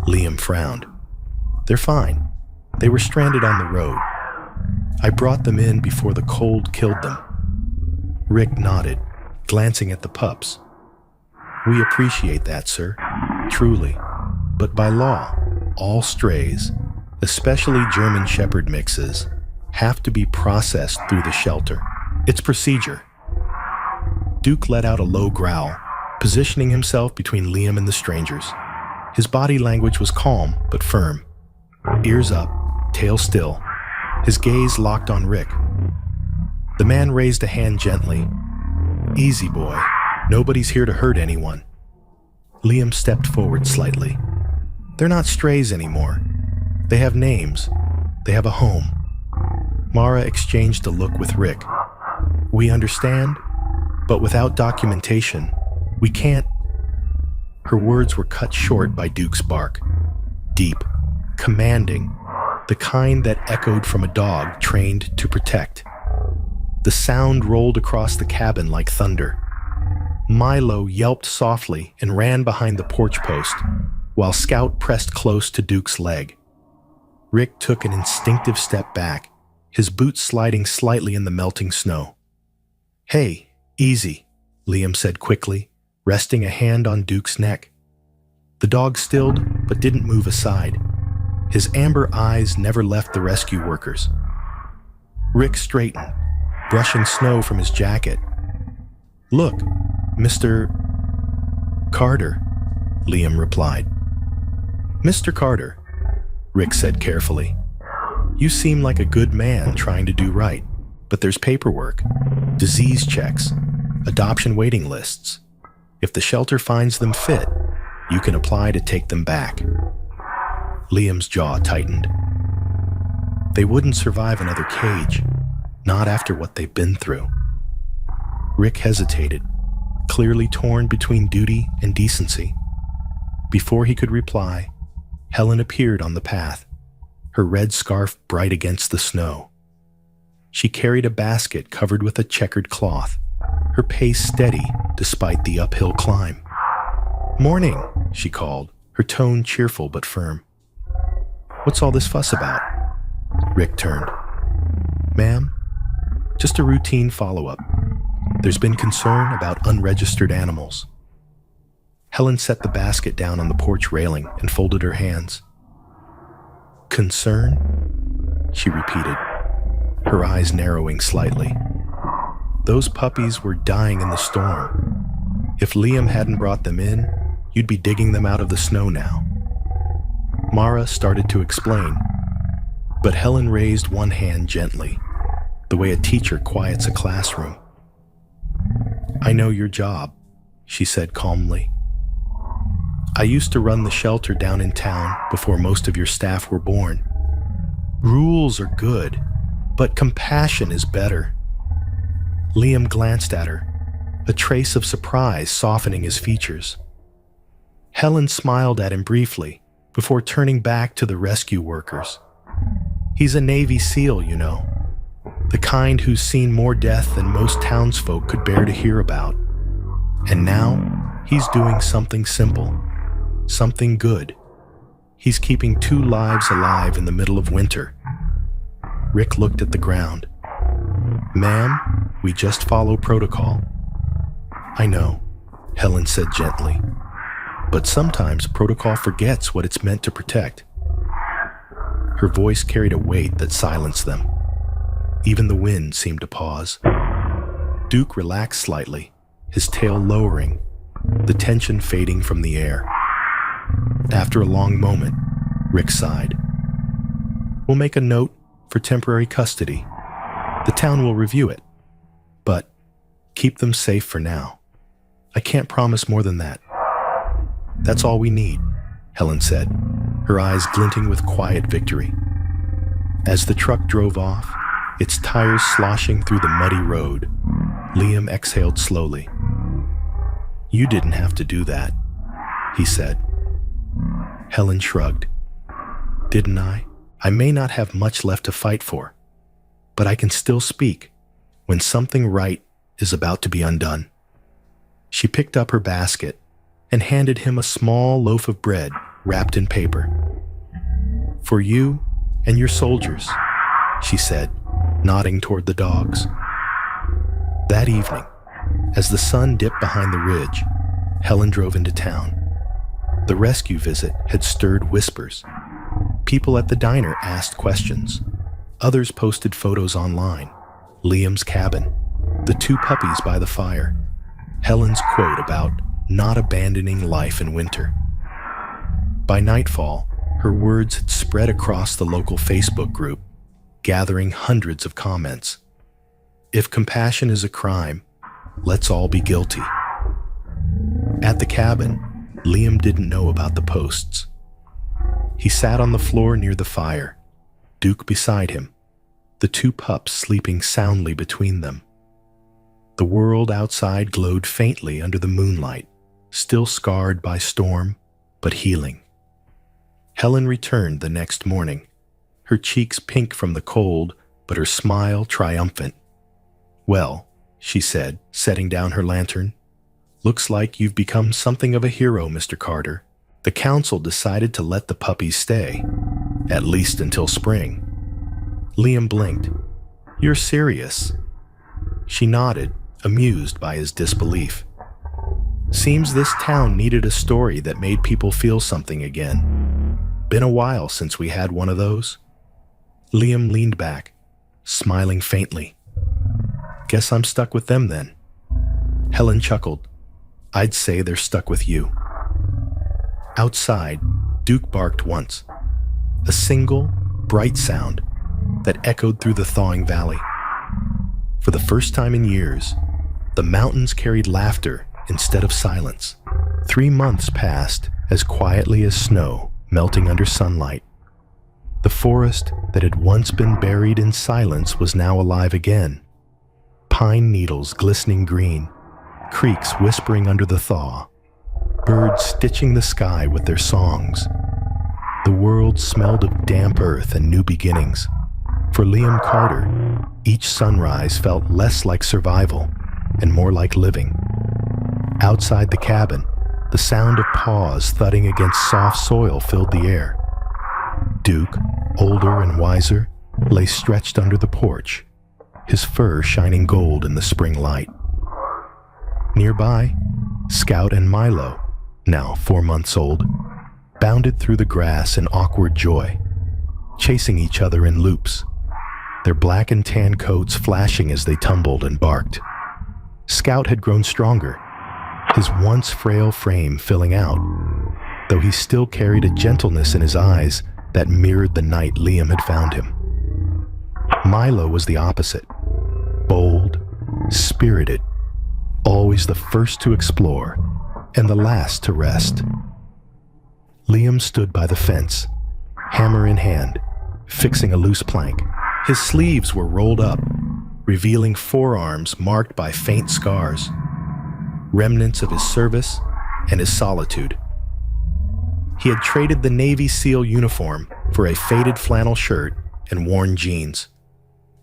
Liam frowned. "They're fine. They were stranded on the road. I brought them in before the cold killed them." Rick nodded, glancing at the pups. "We appreciate that, sir, truly. But by law, all strays, especially German Shepherd mixes, have to be processed through the shelter. It's procedure." Duke let out a low growl, positioning himself between Liam and the strangers. His body language was calm but firm. Ears up, tail still, his gaze locked on Rick. The man raised a hand gently. "Easy, boy. Nobody's here to hurt anyone." Liam stepped forward slightly. "They're not strays anymore. They have names. They have a home." Mara exchanged a look with Rick. "We understand, but without documentation, we can't." Her words were cut short by Duke's bark. Deep, commanding, the kind that echoed from a dog trained to protect. The sound rolled across the cabin like thunder. Milo yelped softly and ran behind the porch post, while Scout pressed close to Duke's leg. Rick took an instinctive step back, his boots sliding slightly in the melting snow. "Hey, easy," Liam said quickly, resting a hand on Duke's neck. The dog stilled but didn't move aside. His amber eyes never left the rescue workers. Rick straightened, brushing snow from his jacket. "Look, Mr. Carter," Liam replied. "Mr. Carter," Rick said carefully. "You seem like a good man trying to do right, but there's paperwork, disease checks, adoption waiting lists. If the shelter finds them fit, you can apply to take them back." Liam's jaw tightened. They wouldn't survive another cage, not after what they've been through. Rick hesitated, clearly torn between duty and decency. Before he could reply, Helen appeared on the path, her red scarf bright against the snow. She carried a basket covered with a checkered cloth, her pace steady despite the uphill climb. "Morning," she called, her tone cheerful but firm. "What's all this fuss about?" Rick turned. "Ma'am, just a routine follow-up. There's been concern about unregistered animals. Helen set the basket down on the porch railing and folded her hands. Concern? She repeated, her eyes narrowing slightly. Those puppies were dying in the storm. If Liam hadn't brought them in, you'd be digging them out of the snow now. Mara started to explain, but Helen raised one hand gently, the way a teacher quiets a classroom. I know your job, she said calmly. I used to run the shelter down in town before most of your staff were born. Rules are good, but compassion is better. Liam glanced at her, a trace of surprise softening his features. Helen smiled at him briefly before turning back to the rescue workers. He's a Navy SEAL, you know, the kind who's seen more death than most townsfolk could bear to hear about. And now he's doing something simple, something good. He's keeping 2 lives alive in the middle of winter. Rick looked at the ground. Ma'am, we just follow protocol. I know, Helen said gently, but sometimes protocol forgets what it's meant to protect. Her voice carried a weight that silenced them. Even the wind seemed to pause. Duke relaxed slightly, his tail lowering, the tension fading from the air. After a long moment, Rick sighed. We'll make a note for temporary custody. The town will review it, but keep them safe for now. I can't promise more than that. That's all we need, Helen said, her eyes glinting with quiet victory. As the truck drove off, its tires sloshing through the muddy road, Liam exhaled slowly. You didn't have to do that, he said. Helen shrugged. Didn't I? I may not have much left to fight for, but I can still speak when something right is about to be undone. She picked up her basket and handed him a small loaf of bread wrapped in paper. For you and your soldiers, she said, nodding toward the dogs. That evening, as the sun dipped behind the ridge, Helen drove into town. The rescue visit had stirred whispers. People at the diner asked questions. Others posted photos online. Liam's cabin, the 2 puppies by the fire, Helen's quote about not abandoning life in winter. By nightfall, her words had spread across the local Facebook group, gathering hundreds of comments. If compassion is a crime, let's all be guilty. At the cabin, Liam didn't know about the posts. He sat on the floor near the fire, Duke beside him, the 2 pups sleeping soundly between them. The world outside glowed faintly under the moonlight, still scarred by storm, but healing. Helen returned the next morning, her cheeks pink from the cold, but her smile triumphant. Well, she said, setting down her lantern, looks like you've become something of a hero, Mr. Carter. The council decided to let the puppies stay, at least until spring. Liam blinked. You're serious? She nodded, amused by his disbelief. Seems this town needed a story that made people feel something again. Been a while since we had one of those. Liam leaned back, smiling faintly. Guess I'm stuck with them then. Helen chuckled. I'd say they're stuck with you. Outside, Duke barked once, a single, bright sound that echoed through the thawing valley. For the first time in years, the mountains carried laughter instead of silence. 3 months passed as quietly as snow melting under sunlight. The forest that had once been buried in silence was now alive again. Pine needles glistening green, creeks whispering under the thaw, birds stitching the sky with their songs. The world smelled of damp earth and new beginnings. For Liam Carter, each sunrise felt less like survival and more like living. Outside the cabin, the sound of paws thudding against soft soil filled the air. Duke, older and wiser, lay stretched under the porch, his fur shining gold in the spring light. Nearby, Scout and Milo, now 4 months old, bounded through the grass in awkward joy, chasing each other in loops, their black and tan coats flashing as they tumbled and barked. Scout had grown stronger, his once frail frame filling out, though he still carried a gentleness in his eyes that mirrored the night Liam had found him. Milo was the opposite, bold, spirited, always the first to explore and the last to rest. Liam stood by the fence, hammer in hand, fixing a loose plank. His sleeves were rolled up, revealing forearms marked by faint scars, remnants of his service and his solitude. He had traded the Navy SEAL uniform for a faded flannel shirt and worn jeans,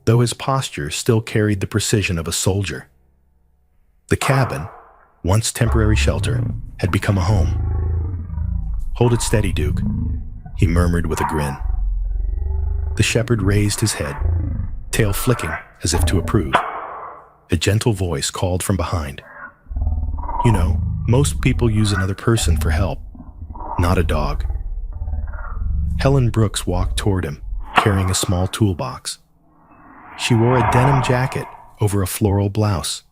though his posture still carried the precision of a soldier. The cabin, once temporary shelter, had become a home. "Hold it steady, Duke," he murmured with a grin. The shepherd raised his head, tail flicking as if to approve. A gentle voice called from behind. "You know, most people use another person for help, not a dog." Helen Brooks walked toward him, carrying a small toolbox. She wore a denim jacket over a floral blouse,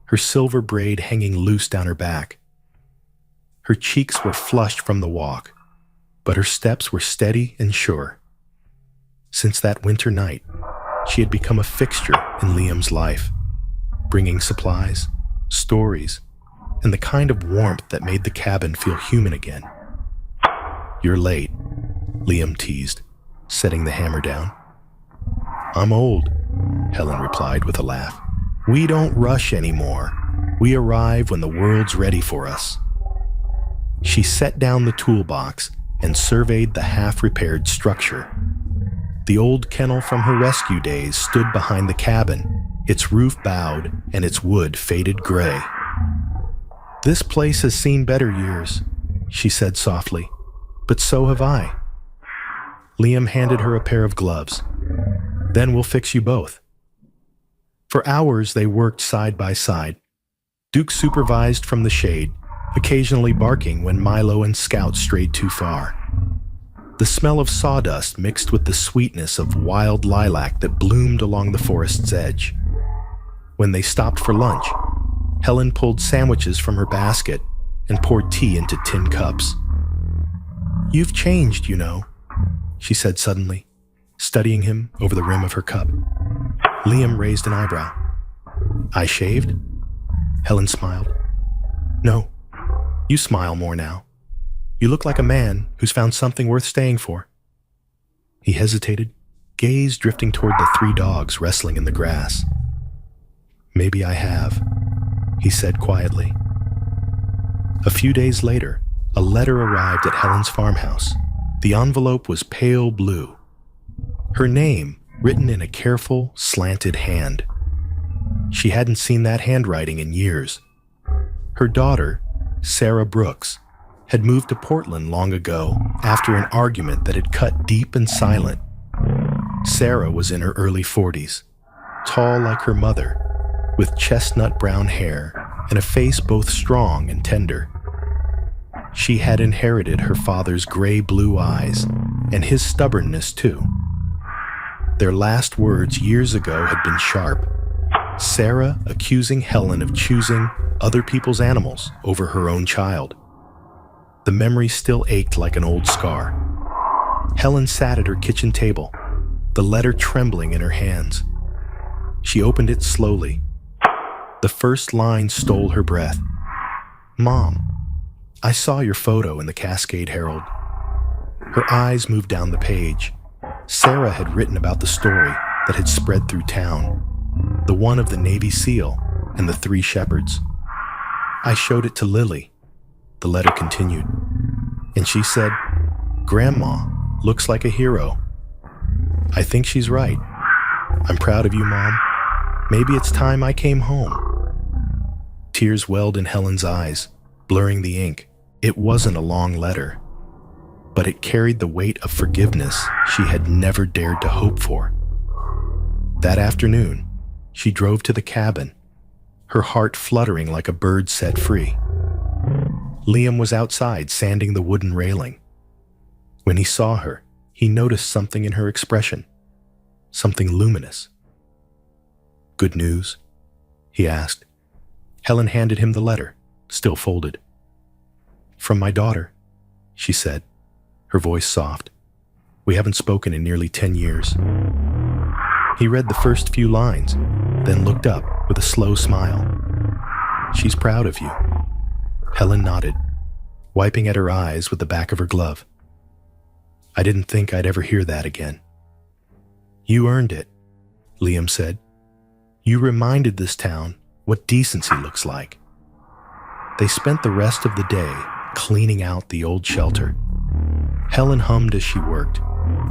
her silver braid hanging loose down her back. Her cheeks were flushed from the walk, but her steps were steady and sure. Since that winter night, she had become a fixture in Liam's life, bringing supplies, stories, and the kind of warmth that made the cabin feel human again. "You're late," Liam teased, setting the hammer down. "I'm old," Helen replied with a laugh. "We don't rush anymore. We arrive when the world's ready for us." She set down the toolbox and surveyed the half-repaired structure. The old kennel from her rescue days stood behind the cabin, its roof bowed and its wood faded gray. "This place has seen better years," she said softly, "but so have I." Liam handed her a pair of gloves. "Then we'll fix you both." For hours they worked side by side. Duke supervised from the shade, occasionally barking when Milo and Scout strayed too far. The smell of sawdust mixed with the sweetness of wild lilac that bloomed along the forest's edge. When they stopped for lunch, Helen pulled sandwiches from her basket and poured tea into tin cups. "You've changed, you know," she said suddenly, studying him over the rim of her cup. Liam raised an eyebrow. "I shaved?" Helen smiled. "No, you smile more now. You look like a man who's found something worth staying for." He hesitated, gaze drifting toward the 3 dogs wrestling in the grass. "Maybe I have," he said quietly. A few days later, a letter arrived at Helen's farmhouse. The envelope was pale blue. Her name written in a careful, slanted hand. She hadn't seen that handwriting in years. Her daughter, Sarah Brooks, had moved to Portland long ago after an argument that had cut deep and silent. Sarah was in her early 40s, tall like her mother, with chestnut brown hair and a face both strong and tender. She had inherited her father's gray-blue eyes and his stubbornness too. Their last words years ago had been sharp, Sarah accusing Helen of choosing other people's animals over her own child. The memory still ached like an old scar. Helen sat at her kitchen table, the letter trembling in her hands. She opened it slowly. The first line stole her breath. "Mom, I saw your photo in the Cascade Herald." Her eyes moved down the page. Sarah had written about the story that had spread through town, the one of the Navy SEAL and the 3 shepherds. "I showed it to Lily," the letter continued, "and she said, 'Grandma looks like a hero.' I think she's right. I'm proud of you, Mom. Maybe it's time I came home." Tears welled in Helen's eyes, blurring the ink. It wasn't a long letter, but it carried the weight of forgiveness she had never dared to hope for. That afternoon, she drove to the cabin, her heart fluttering like a bird set free. Liam was outside sanding the wooden railing. When he saw her, he noticed something in her expression, something luminous. "Good news?" he asked. Helen handed him the letter, still folded. "From my daughter," she said, her voice soft. "We haven't spoken in nearly 10 years. He read the first few lines, then looked up with a slow smile. "She's proud of you." Helen nodded, wiping at her eyes with the back of her glove. "I didn't think I'd ever hear that again." "You earned it," Liam said. "You reminded this town what decency looks like." They spent the rest of the day cleaning out the old shelter. Helen hummed as she worked,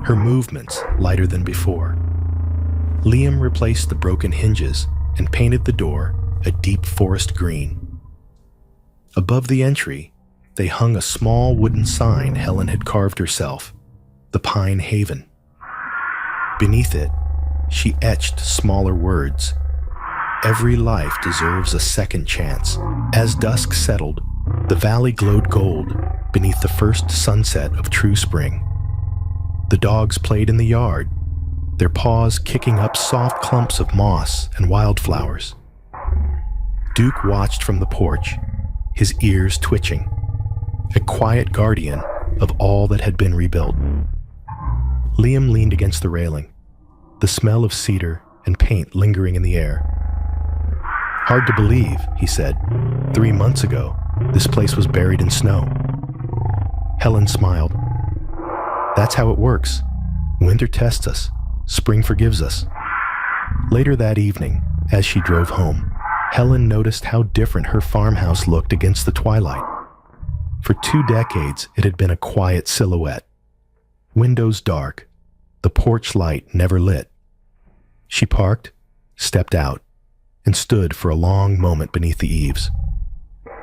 her movements lighter than before. Liam replaced the broken hinges and painted the door a deep forest green. Above the entry, they hung a small wooden sign Helen had carved herself, the Pine Haven. Beneath it, she etched smaller words. "Every life deserves a second chance." As dusk settled, the valley glowed gold beneath the first sunset of true spring. The dogs played in the yard, their paws kicking up soft clumps of moss and wildflowers. Duke watched from the porch, his ears twitching, a quiet guardian of all that had been rebuilt. Liam leaned against the railing, the smell of cedar and paint lingering in the air. "Hard to believe," he said. 3 months ago, this place was buried in snow." Helen smiled. "That's how it works. Winter tests us. Spring forgives us." Later that evening, as she drove home, Helen noticed how different her farmhouse looked against the twilight. For 2 decades, it had been a quiet silhouette. Windows dark, the porch light never lit. She parked, stepped out, and stood for a long moment beneath the eaves.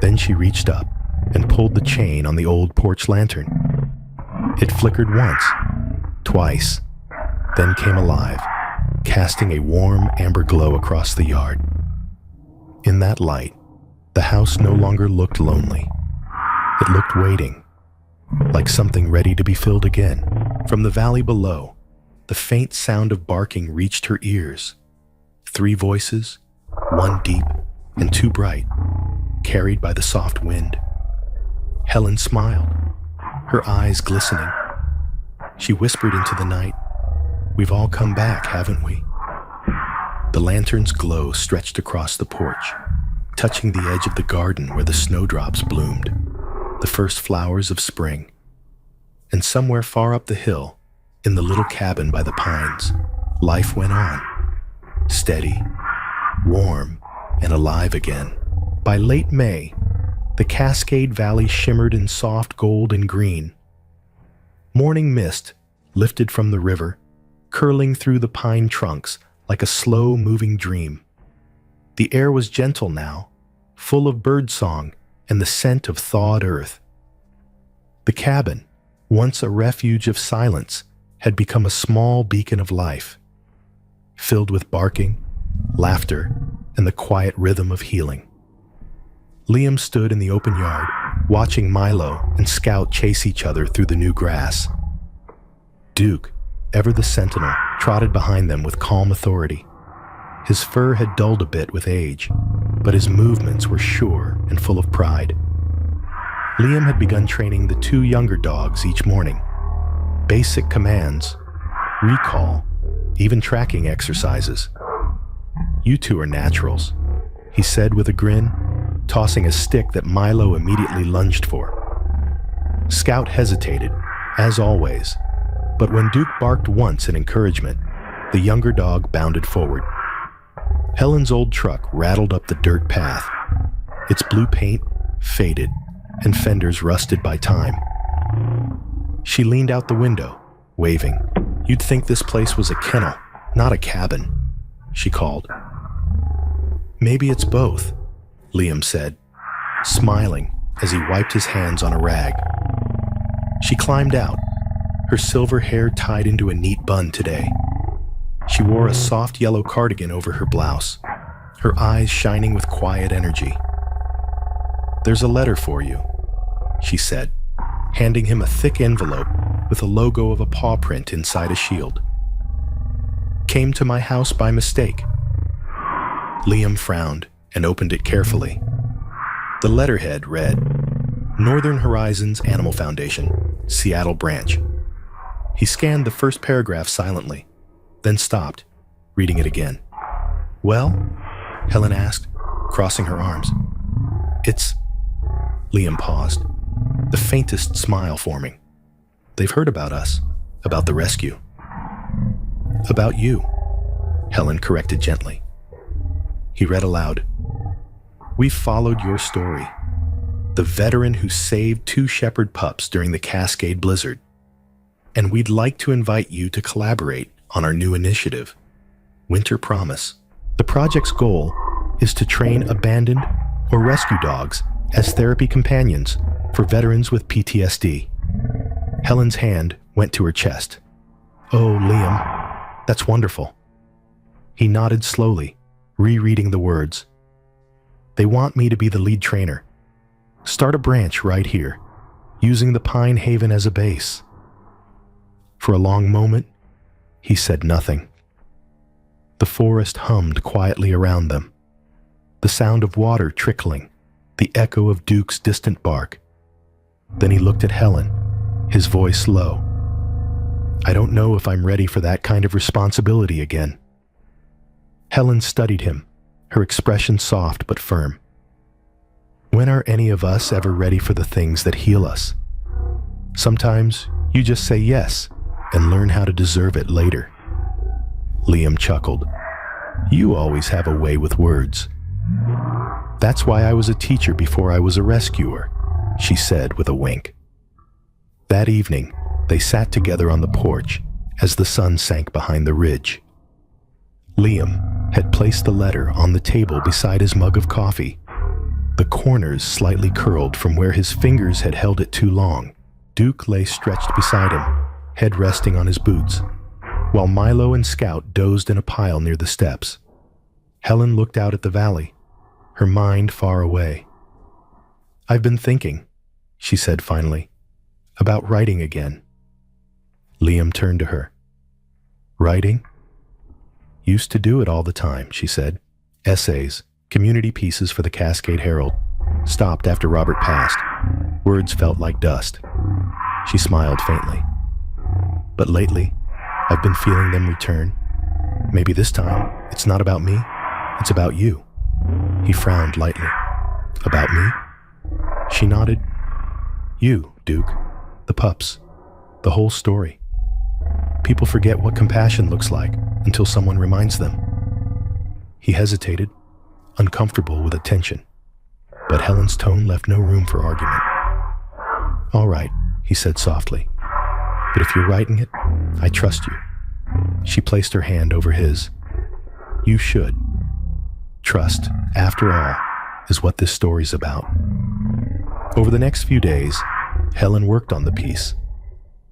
Then she reached up and pulled the chain on the old porch lantern. It flickered once, twice, then came alive, casting a warm amber glow across the yard. In that light, the house no longer looked lonely. It looked waiting, like something ready to be filled again. From the valley below, the faint sound of barking reached her ears. 3 voices, 1 deep and 2 bright, carried by the soft wind. Helen smiled, her eyes glistening. She whispered into the night, "We've all come back, haven't we?" The lantern's glow stretched across the porch, touching the edge of the garden where the snowdrops bloomed, the first flowers of spring. And somewhere far up the hill, in the little cabin by the pines, life went on, steady, warm, and alive again. By late May, the Cascade Valley shimmered in soft gold and green. Morning mist lifted from the river, curling through the pine trunks like a slow-moving dream. The air was gentle now, full of birdsong and the scent of thawed earth. The cabin, once a refuge of silence, had become a small beacon of life, filled with barking, laughter, and the quiet rhythm of healing. Liam stood in the open yard, watching Milo and Scout chase each other through the new grass. Duke, ever the sentinel, trotted behind them with calm authority. His fur had dulled a bit with age, but his movements were sure and full of pride. Liam had begun training the 2 younger dogs each morning. Basic commands, recall, even tracking exercises. "You 2 are naturals," he said with a grin, tossing a stick that Milo immediately lunged for. Scout hesitated, as always, but when Duke barked once in encouragement, the younger dog bounded forward. Helen's old truck rattled up the dirt path, its blue paint faded and fenders rusted by time. She leaned out the window, waving. "You'd think this place was a kennel, not a cabin," she called. "Maybe it's both," Liam said, smiling as he wiped his hands on a rag. She climbed out, her silver hair tied into a neat bun today. She wore a soft yellow cardigan over her blouse, her eyes shining with quiet energy. "There's a letter for you," she said, handing him a thick envelope with a logo of a paw print inside a shield. "Came to my house by mistake." Liam frowned and opened it carefully. The letterhead read, "Northern Horizons Animal Foundation, Seattle Branch." He scanned the first paragraph silently, then stopped, reading it again. "Well?" Helen asked, crossing her arms. "It's..." Liam paused, the faintest smile forming. "They've heard about us, about the rescue." "About you," Helen corrected gently. He read aloud, "We've followed your story. The veteran who saved 2 shepherd pups during the Cascade Blizzard. And we'd like to invite you to collaborate on our new initiative, Winter Promise. The project's goal is to train abandoned or rescue dogs as therapy companions for veterans with PTSD." Helen's hand went to her chest. "Oh, Liam, that's wonderful." He nodded slowly, rereading the words. "They want me to be the lead trainer. Start a branch right here, using the Pine Haven as a base." For a long moment, he said nothing. The forest hummed quietly around them, the sound of water trickling, the echo of Duke's distant bark. Then he looked at Helen, his voice low. "I don't know if I'm ready for that kind of responsibility again." Helen studied him, her expression soft but firm. "When are any of us ever ready for the things that heal us? Sometimes you just say yes and learn how to deserve it later." Liam chuckled. "You always have a way with words." "That's why I was a teacher before I was a rescuer," she said with a wink. That evening, they sat together on the porch as the sun sank behind the ridge. Liam had placed the letter on the table beside his mug of coffee, the corners slightly curled from where his fingers had held it too long. Duke lay stretched beside him, head resting on his boots, while Milo and Scout dozed in a pile near the steps. Helen looked out at the valley, her mind far away. "I've been thinking," she said finally, "about writing again." Liam turned to her. "Writing?" "Used to do it all the time," she said. "Essays, community pieces for the Cascade Herald. Stopped after Robert passed. Words felt like dust." She smiled faintly. "But lately, I've been feeling them return. Maybe this time, it's not about me, it's about you." He frowned lightly. "About me?" She nodded. "You, Duke. The pups. The whole story. People forget what compassion looks like until someone reminds them." He hesitated, uncomfortable with attention, but Helen's tone left no room for argument. "All right," he said softly. "But if you're writing it, I trust you." She placed her hand over his. "You should. Trust, after all, is what this story's about." Over the next few days, Helen worked on the piece.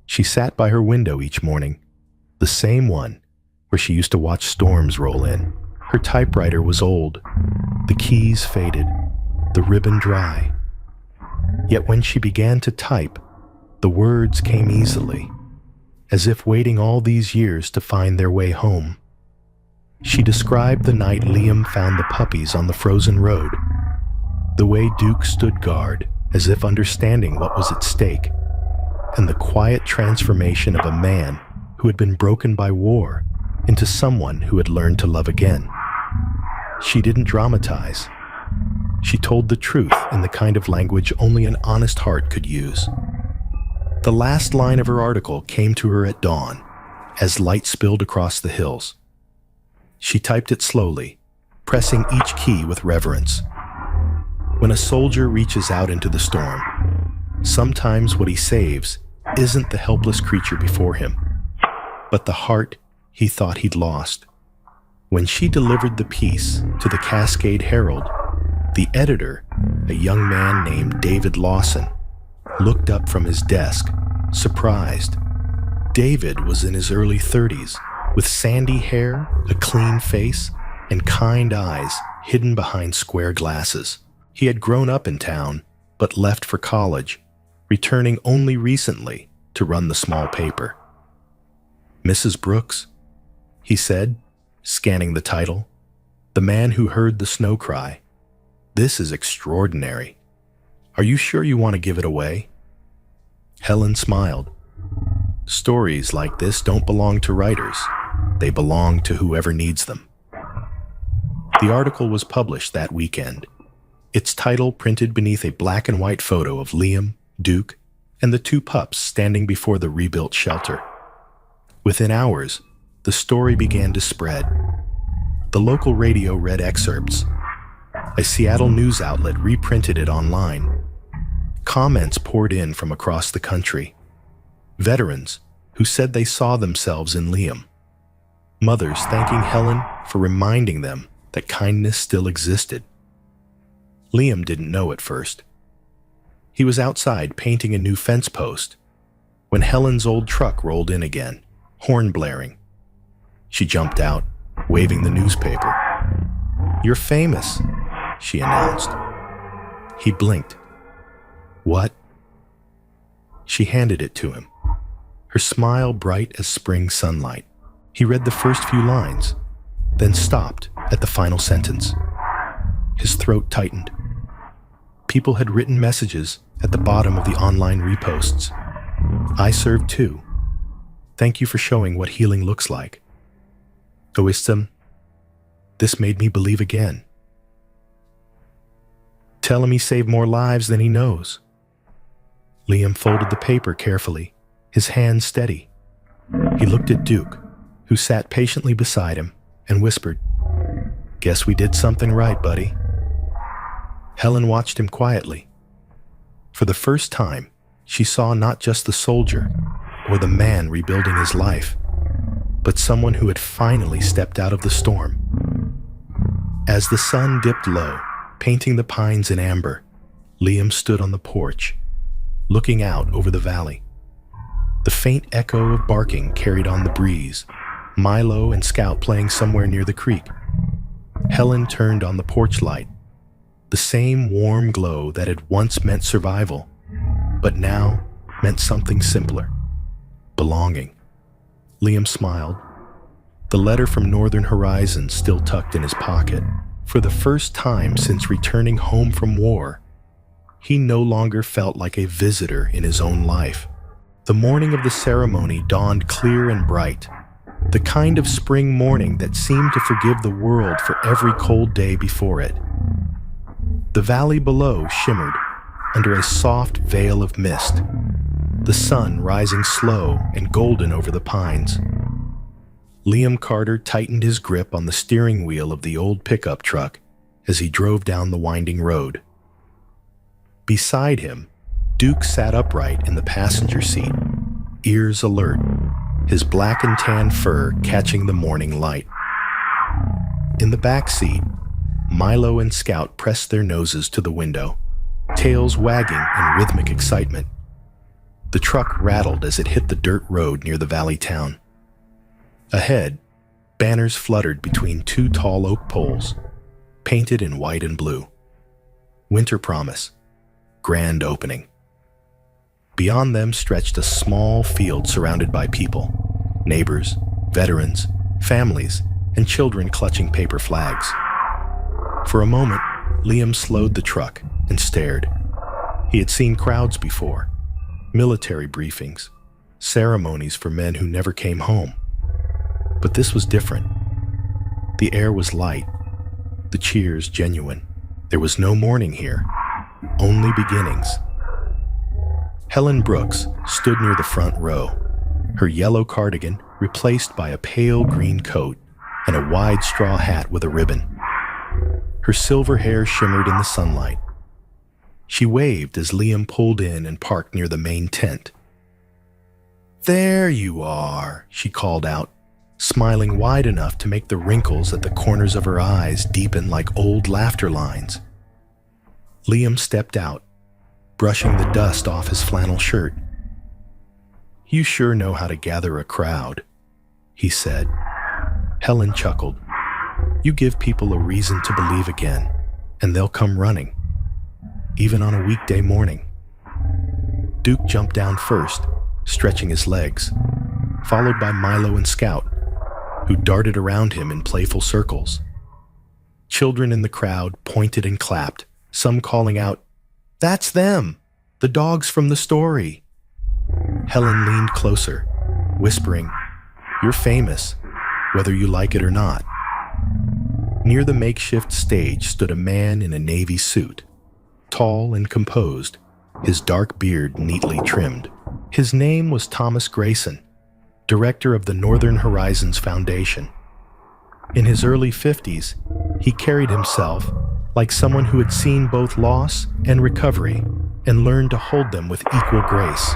She sat by her window each morning, the same one where she used to watch storms roll in. Her typewriter was old, the keys faded, the ribbon dry. Yet when she began to type, the words came easily, as if waiting all these years to find their way home. She described the night Liam found the puppies on the frozen road, the way Duke stood guard, as if understanding what was at stake, and the quiet transformation of a man who had been broken by war into someone who had learned to love again. She didn't dramatize. She told the truth in the kind of language only an honest heart could use. The last line of her article came to her at dawn, as light spilled across the hills. She typed it slowly, pressing each key with reverence. When a soldier reaches out into the storm, sometimes what he saves isn't the helpless creature before him, but the heart he thought he'd lost. When she delivered the piece to the Cascade Herald, the editor, a young man named David Lawson, looked up from his desk, surprised. David was in his early 30s, with sandy hair, a clean face, and kind eyes hidden behind square glasses. He had grown up in town, but left for college, returning only recently to run the small paper. "Mrs. Brooks," he said, scanning the title. "The man who heard the snow cry. This is extraordinary. Are you sure you want to give it away?" Helen smiled. "Stories like this don't belong to writers. They belong to whoever needs them." The article was published that weekend, its title printed beneath a black and white photo of Liam, Duke, and the two pups standing before the rebuilt shelter. Within hours, the story began to spread. The local radio read excerpts. A Seattle news outlet reprinted it online. Comments poured in from across the country. Veterans who said they saw themselves in Liam. Mothers thanking Helen for reminding them that kindness still existed. Liam didn't know at first. He was outside painting a new fence post when Helen's old truck rolled in again, horn blaring. She jumped out, waving the newspaper. "You're famous," she announced. He blinked. "What?" She handed it to him, her smile bright as spring sunlight. He read the first few lines, then stopped at the final sentence. His throat tightened. People had written messages at the bottom of the online reposts. "I served too. Thank you for showing what healing looks like. Oistum, this made me believe again." "Tell him he saved more lives than he knows." Liam folded the paper carefully, his hands steady. He looked at Duke, who sat patiently beside him, and whispered, "Guess we did something right, buddy." Helen watched him quietly. For the first time, she saw not just the soldier or the man rebuilding his life, but someone who had finally stepped out of the storm. As the sun dipped low, painting the pines in amber, Liam stood on the porch, looking out over the valley. The faint echo of barking carried on the breeze, Milo and Scout playing somewhere near the creek. Helen turned on the porch light, the same warm glow that had once meant survival, but now meant something simpler: belonging. Liam smiled, the letter from Northern Horizon still tucked in his pocket. For the first time since returning home from war, he no longer felt like a visitor in his own life. The morning of the ceremony dawned clear and bright, the kind of spring morning that seemed to forgive the world for every cold day before it. The valley below shimmered under a soft veil of mist, the sun rising slow and golden over the pines. Liam Carter tightened his grip on the steering wheel of the old pickup truck as he drove down the winding road. Beside him, Duke sat upright in the passenger seat, ears alert, his black and tan fur catching the morning light. In the back seat, Milo and Scout pressed their noses to the window, tails wagging in rhythmic excitement. The truck rattled as it hit the dirt road near the valley town. Ahead, banners fluttered between two tall oak poles, painted in white and blue. Winter Promise, Grand Opening. Beyond them stretched a small field surrounded by people, neighbors, veterans, families, and children clutching paper flags. For a moment, Liam slowed the truck and stared. He had seen crowds before, military briefings, ceremonies for men who never came home. But this was different. The air was light, the cheers genuine. There was no mourning here, only beginnings. Helen Brooks stood near the front row, her yellow cardigan replaced by a pale green coat and a wide straw hat with a ribbon. Her silver hair shimmered in the sunlight. She waved as Liam pulled in and parked near the main tent. "There you are," she called out, smiling wide enough to make the wrinkles at the corners of her eyes deepen like old laughter lines. Liam stepped out, brushing the dust off his flannel shirt. "You sure know how to gather a crowd," he said. Helen chuckled. You give people a reason to believe again, and they'll come running, even on a weekday morning. Duke jumped down first, stretching his legs, followed by Milo and Scout, who darted around him in playful circles. Children in the crowd pointed and clapped, some calling out, "That's them! The dogs from the story!" Helen leaned closer, whispering, "You're famous, whether you like it or not." Near the makeshift stage stood a man in a navy suit, tall and composed, his dark beard neatly trimmed. His name was Thomas Grayson, director of the Northern Horizons Foundation. In his early 50s, he carried himself like someone who had seen both loss and recovery and learned to hold them with equal grace.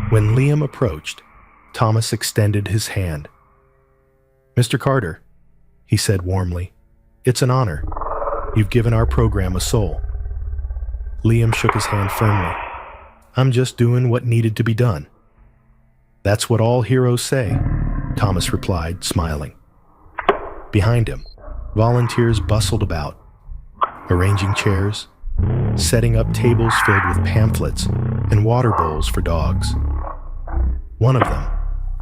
When Liam approached, Thomas extended his hand. "Mr. Carter," he said warmly, "it's an honor. You've given our program a soul." Liam shook his hand firmly. "I'm just doing what needed to be done." "That's what all heroes say," Thomas replied, smiling. Behind him, volunteers bustled about, arranging chairs, setting up tables filled with pamphlets and water bowls for dogs. One of them,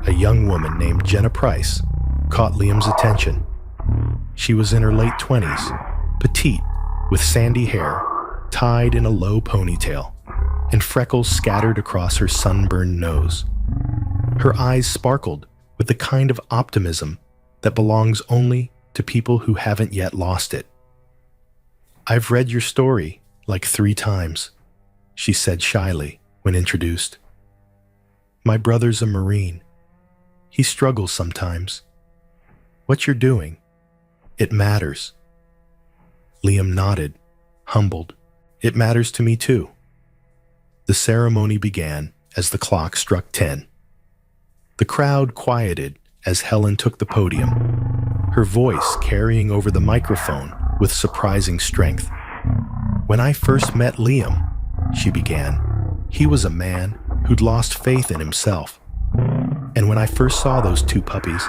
a young woman named Jenna Price, caught Liam's attention. She was in her late 20s, petite, with sandy hair, tied in a low ponytail, and freckles scattered across her sunburned nose. Her eyes sparkled with the kind of optimism that belongs only to people who haven't yet lost it. "I've read your story like 3 times, she said shyly when introduced. "My brother's a Marine. He struggles sometimes. What you're doing, it matters." Liam nodded, humbled. "It matters to me too." The ceremony began as the clock struck 10. The crowd quieted as Helen took the podium, her voice carrying over the microphone with surprising strength. "When I first met Liam," she began, "he was a man who'd lost faith in himself. And when I first saw those 2 puppies,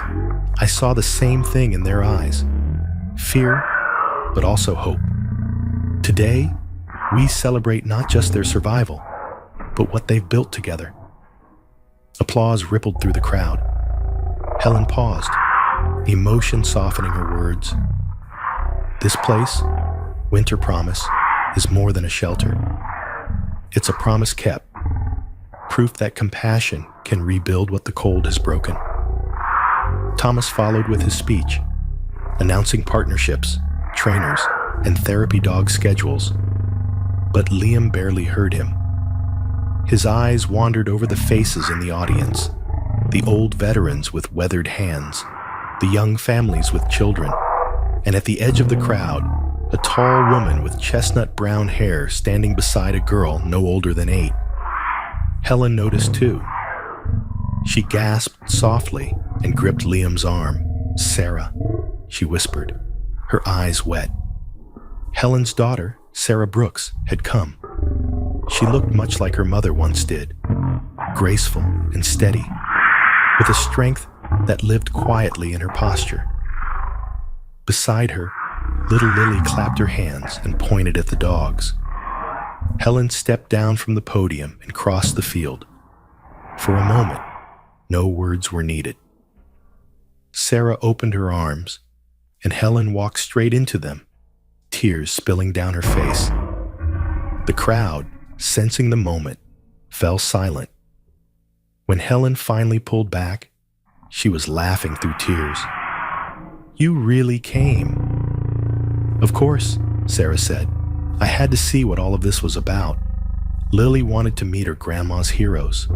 I saw the same thing in their eyes. Fear, but also hope. Today, we celebrate not just their survival, but what they've built together." Applause rippled through the crowd. Helen paused, emotion softening her words. "This place, Winter Promise, is more than a shelter. It's a promise kept, proof that compassion can rebuild what the cold has broken." Thomas followed with his speech, announcing partnerships, trainers, and therapy dog schedules. But Liam barely heard him. His eyes wandered over the faces in the audience, the old veterans with weathered hands, the young families with children, and at the edge of the crowd, a tall woman with chestnut brown hair standing beside a girl no older than 8. Helen noticed too. She gasped softly and gripped Liam's arm. "Sarah," she whispered, her eyes wet. Helen's daughter, Sarah Brooks, had come. She looked much like her mother once did, graceful and steady, with a strength that lived quietly in her posture. Beside her, little Lily clapped her hands and pointed at the dogs. Helen stepped down from the podium and crossed the field. For a moment, no words were needed. Sarah opened her arms, and Helen walked straight into them, tears spilling down her face. The crowd, sensing the moment, fell silent. When Helen finally pulled back, she was laughing through tears. "You really came." "Of course," Sarah said. "I had to see what all of this was about. Lily wanted to meet her grandma's heroes."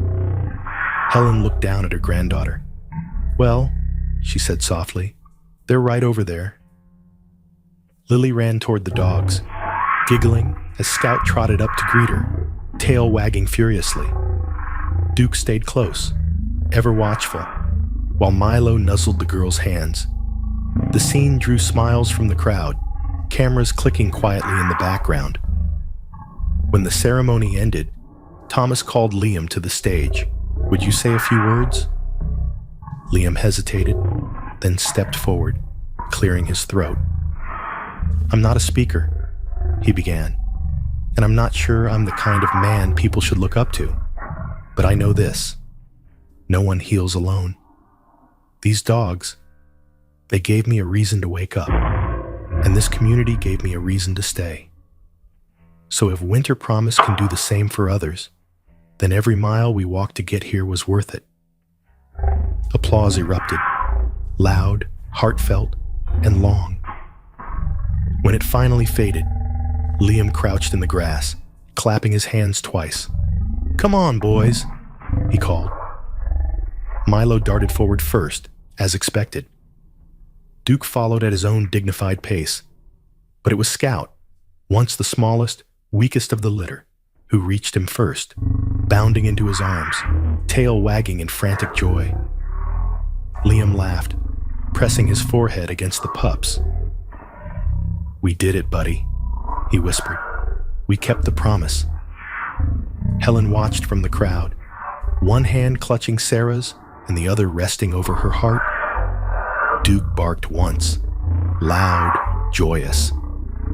Helen looked down at her granddaughter. "Well," she said softly, "they're right over there." Lily ran toward the dogs, giggling as Scout trotted up to greet her, tail wagging furiously. Duke stayed close, ever watchful, while Milo nuzzled the girl's hands. The scene drew smiles from the crowd, cameras clicking quietly in the background. When the ceremony ended, Thomas called Liam to the stage. "Would you say a few words?" Liam hesitated, then stepped forward. clearing his throat. "I'm not a speaker," he began, "and I'm not sure I'm the kind of man people should look up to. But I know this: no one heals alone. These dogs, they gave me a reason to wake up, and this community gave me a reason to stay. So if Winter Promise can do the same for others, then every mile we walked to get here was worth it." Applause erupted, loud, heartfelt, and long. When it finally faded, Liam crouched in the grass, clapping his hands twice. "Come on, boys," he called. Milo darted forward first, as expected. Duke followed at his own dignified pace, but it was Scout, once the smallest, weakest of the litter, who reached him first, bounding into his arms, tail wagging in frantic joy. Liam laughed, pressing his forehead against the pup's. "We did it, buddy," he whispered. "We kept the promise." Helen watched from the crowd, one hand clutching Sarah's and the other resting over her heart. Duke barked once, loud, joyous,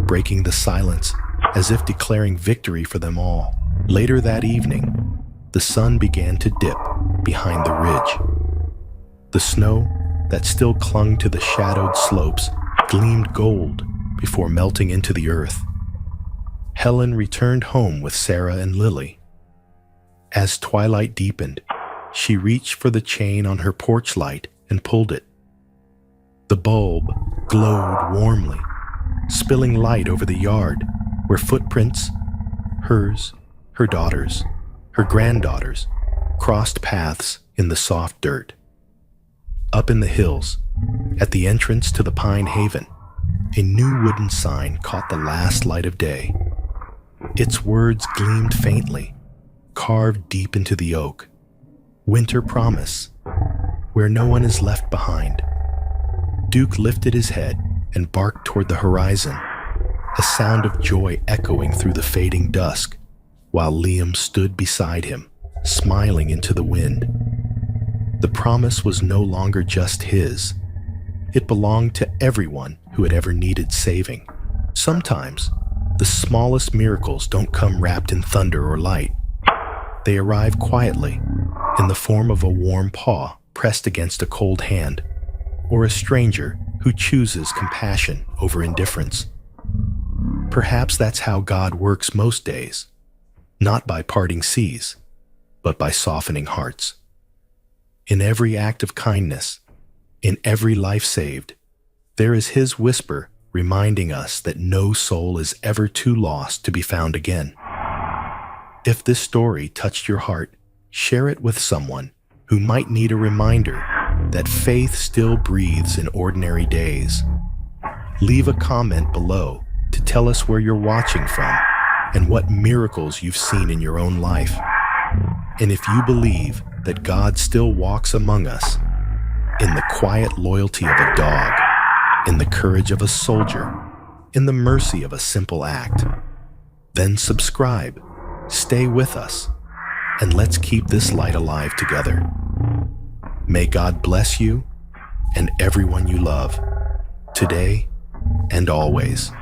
breaking the silence as if declaring victory for them all. Later that evening, the sun began to dip behind the ridge. The snow that still clung to the shadowed slopes gleamed gold before melting into the earth. Helen returned home with Sarah and Lily. As twilight deepened, she reached for the chain on her porch light and pulled it. The bulb glowed warmly, spilling light over the yard where footprints, hers, her daughter's, her granddaughter's, crossed paths in the soft dirt. Up in the hills, at the entrance to the Pine Haven, a new wooden sign caught the last light of day. Its words gleamed faintly, carved deep into the oak. "Winter Promise, where no one is left behind." Duke lifted his head and barked toward the horizon, a sound of joy echoing through the fading dusk, while Liam stood beside him, smiling into the wind. The promise was no longer just his. It belonged to everyone who had ever needed saving. Sometimes, the smallest miracles don't come wrapped in thunder or light. They arrive quietly, in the form of a warm paw pressed against a cold hand, or a stranger who chooses compassion over indifference. Perhaps that's how God works most days, not by parting seas, but by softening hearts. In every act of kindness, in every life saved, there is His whisper reminding us that no soul is ever too lost to be found again. If this story touched your heart, share it with someone who might need a reminder that faith still breathes in ordinary days. Leave a comment below to tell us where you're watching from and what miracles you've seen in your own life. And if you believe that God still walks among us, in the quiet loyalty of a dog, in the courage of a soldier, in the mercy of a simple act, then subscribe, stay with us, and let's keep this light alive together. May God bless you and everyone you love, today and always.